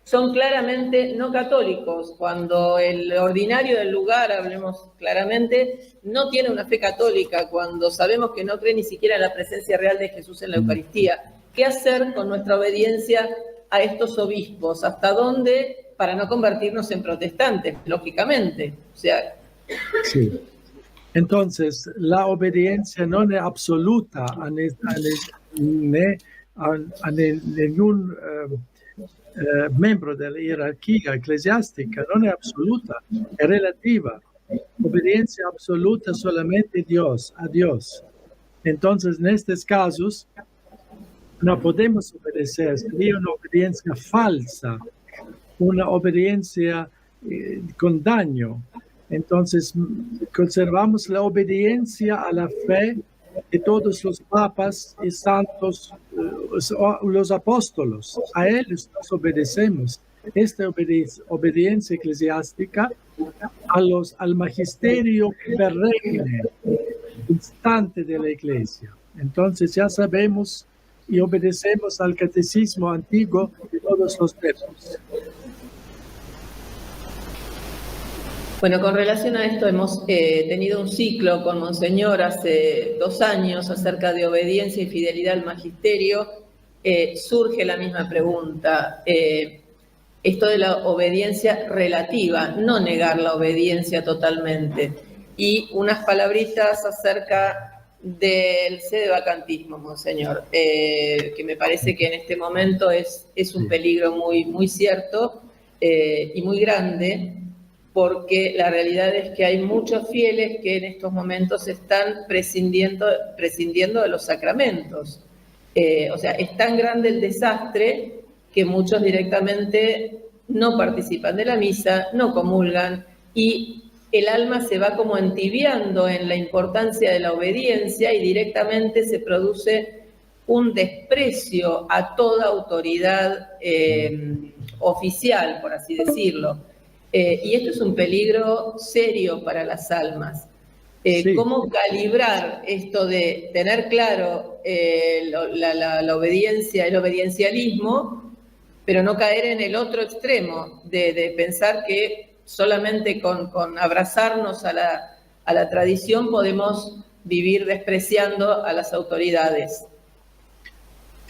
son claramente no católicos, cuando el ordinario del lugar, hablemos claramente, no tiene una fe católica, cuando sabemos que no cree ni siquiera en la presencia real de Jesús en la Eucaristía? ¿Qué hacer con nuestra obediencia a estos obispos? ¿Hasta dónde? Para no convertirnos en protestantes, lógicamente. O sea, sí. Entonces, la obediencia no es absoluta a ningún membro de la jerarquía eclesiástica, no es absoluta, es relativa. Obediencia absoluta solamente a Dios. Entonces, en estos casos, no podemos obedecer, sería una obediencia falsa, una obediencia con daño. Entonces, conservamos la obediencia a la fe de todos los papas y santos, los apóstolos. A ellos nos obedecemos. Esta obediencia eclesiástica al magisterio perenne, constante de la Iglesia. Entonces, ya sabemos y obedecemos al catecismo antiguo de todos los tiempos. Bueno, con relación a esto hemos tenido un ciclo con Monseñor hace 2 años acerca de obediencia y fidelidad al magisterio. Surge la misma pregunta, esto de la obediencia relativa, no negar la obediencia totalmente. Y unas palabritas acerca del sedevacantismo, Monseñor, que me parece que en este momento es un peligro muy, muy cierto y muy grande, porque la realidad es que hay muchos fieles que en estos momentos están prescindiendo de los sacramentos. O sea, es tan grande el desastre que muchos directamente no participan de la misa, no comulgan, y el alma se va como entibiando en la importancia de la obediencia y directamente se produce un desprecio a toda autoridad oficial, por así decirlo. Y esto es un peligro serio para las almas. Sí. ¿Cómo calibrar esto de tener claro la obediencia, el obediencialismo, pero no caer en el otro extremo de pensar que solamente con abrazarnos a la tradición podemos vivir despreciando a las autoridades?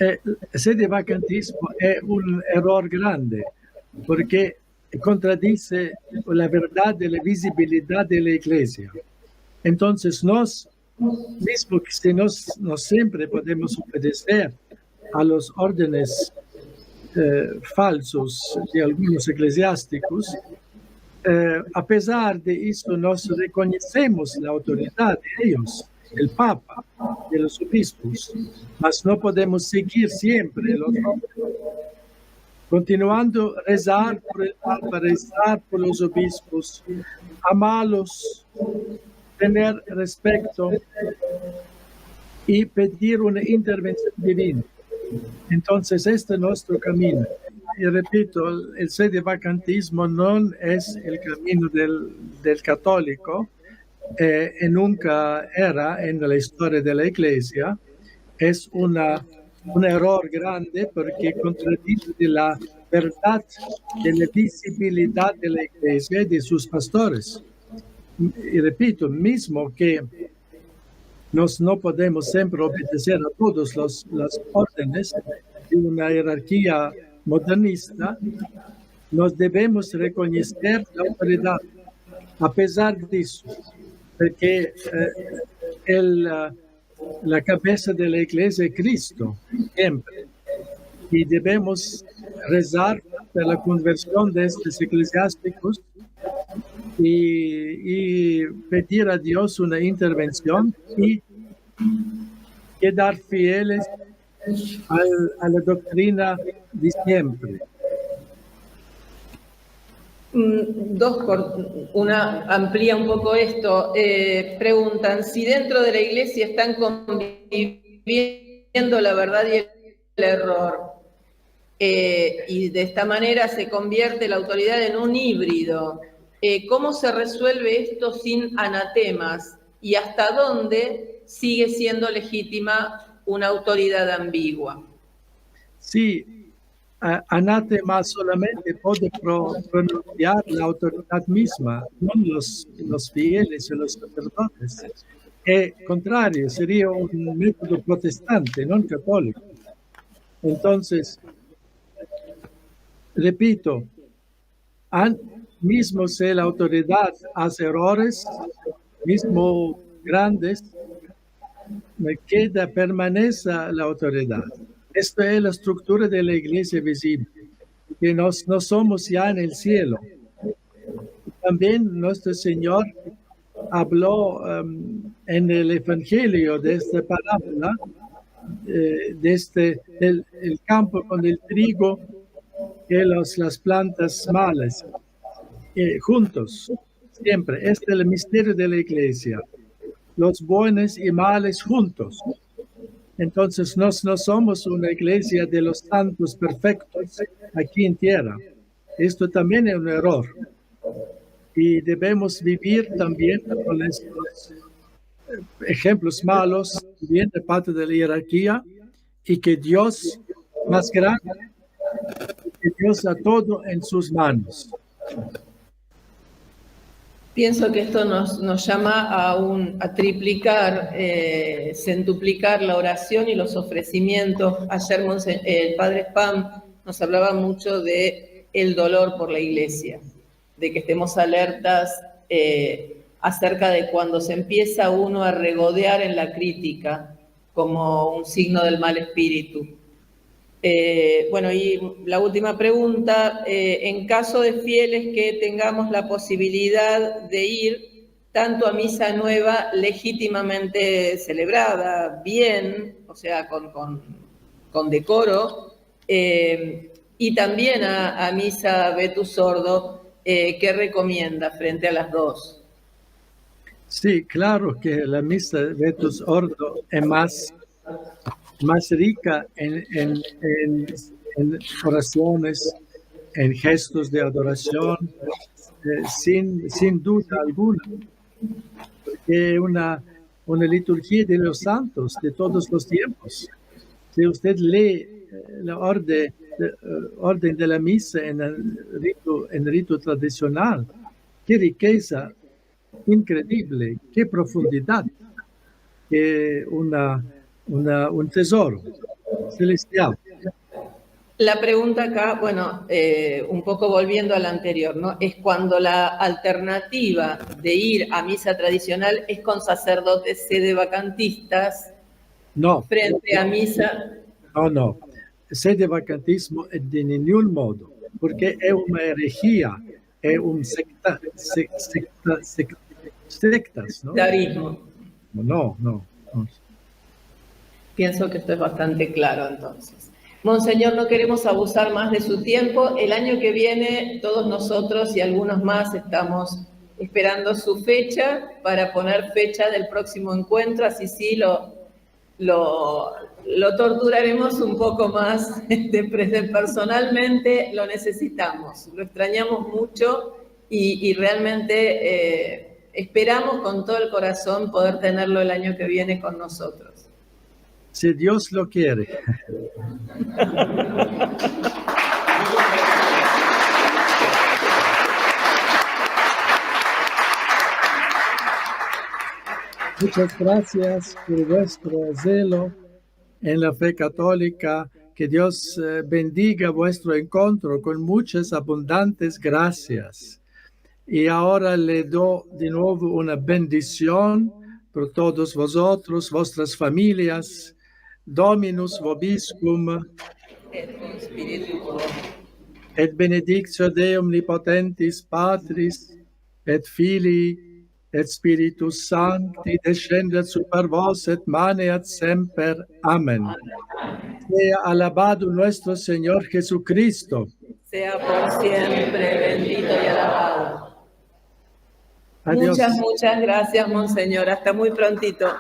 El sedevacantismo es un error grande, porque contradice la verdad de la visibilidad de la Iglesia. Entonces, mismo que si no siempre podemos obedecer a los órdenes falsos de algunos eclesiásticos, a pesar de eso nos reconocemos la autoridad de ellos, el Papa, de los obispos, mas no podemos seguir siempre los órdenes. Continuando a rezar por el Papa, rezar por los obispos, amarlos, tener respeto y pedir una intervención divina. Entonces, este es nuestro camino. Y repito, el sedevacantismo no es el camino del católico, y nunca era en la historia de la Iglesia. Es un error grande porque contradice la verdad de la visibilidad de la Iglesia y de sus pastores. Y repito, mismo que no podemos siempre obedecer a todas las órdenes de una jerarquía modernista, nos debemos reconocer la autoridad, a pesar de eso, porque la cabeza de la Iglesia es Cristo, siempre. Y debemos rezar por la conversión de estos eclesiásticos y pedir a Dios una intervención y quedar fieles a la doctrina de siempre. Una amplía un poco esto. Preguntan si dentro de la iglesia están conviviendo la verdad y el error. Y de esta manera se convierte la autoridad en un híbrido. ¿Cómo se resuelve esto sin anatemas? ¿Y hasta dónde sigue siendo legítima una autoridad ambigua? Sí, anatema solamente puede pronunciar la autoridad misma, no los fieles o los sacerdotes. Contrario, sería un método protestante, no católico. Entonces, repito, mismo si la autoridad hace errores, mismo grandes, permanece la autoridad. Esta es la estructura de la iglesia visible, que no somos ya en el cielo. También nuestro Señor habló en el Evangelio de esta parábola, el campo con el trigo y las plantas malas, juntos, siempre. Este es el misterio de la iglesia. Los buenos y males juntos. Entonces, no somos una iglesia de los santos perfectos aquí en tierra. Esto también es un error. Y debemos vivir también con estos ejemplos malos, bien de parte de la jerarquía, y que Dios, más grande, que Dios a todo en sus manos. Pienso que esto nos llama a triplicar, centuplicar la oración y los ofrecimientos. Ayer el padre Spam nos hablaba mucho de el dolor por la iglesia, de que estemos alertas acerca de cuando se empieza uno a regodear en la crítica como un signo del mal espíritu. Bueno, y la última pregunta, en caso de fieles que tengamos la posibilidad de ir tanto a misa nueva legítimamente celebrada, bien, o sea, con decoro, y también a misa Vetus Sordo, ¿qué recomienda frente a las dos? Sí, claro que la misa Vetus Ordo es más rica en oraciones, en gestos de adoración, sin duda alguna. Es una liturgia de los santos de todos los tiempos. Si usted lee la orden de la misa en el rito tradicional, qué riqueza increíble, qué profundidad, qué un tesoro celestial. La pregunta acá, bueno, un poco volviendo a la anterior, ¿no? Es cuando la alternativa de ir a misa tradicional es con sacerdotes sedevacantistas frente a misa. No. Sedevacantismo de ningún modo, porque es una herejía, es un sectas, ¿no? Sectarismo. No. Pienso que esto es bastante claro entonces. Monseñor, no queremos abusar más de su tiempo. El año que viene todos nosotros y algunos más estamos esperando su fecha para poner fecha del próximo encuentro, así sí lo torturaremos un poco más. Personalmente lo necesitamos, lo extrañamos mucho y realmente esperamos con todo el corazón poder tenerlo el año que viene con nosotros. Si Dios lo quiere. Muchas gracias por vuestro celo en la fe católica. Que Dios bendiga vuestro encuentro con muchas abundantes gracias. Y ahora le doy de nuevo una bendición por todos vosotros, vuestras familias. Dominus vobiscum, et benedictio Dei omnipotentis Patris, et Filii, et Spiritus Sancti, descendat super vos et maneat semper. Amén. Sea alabado nuestro Señor Jesucristo. sea por siempre bendito y alabado. Adiós. Muchas gracias, Monseñor. Hasta muy prontito.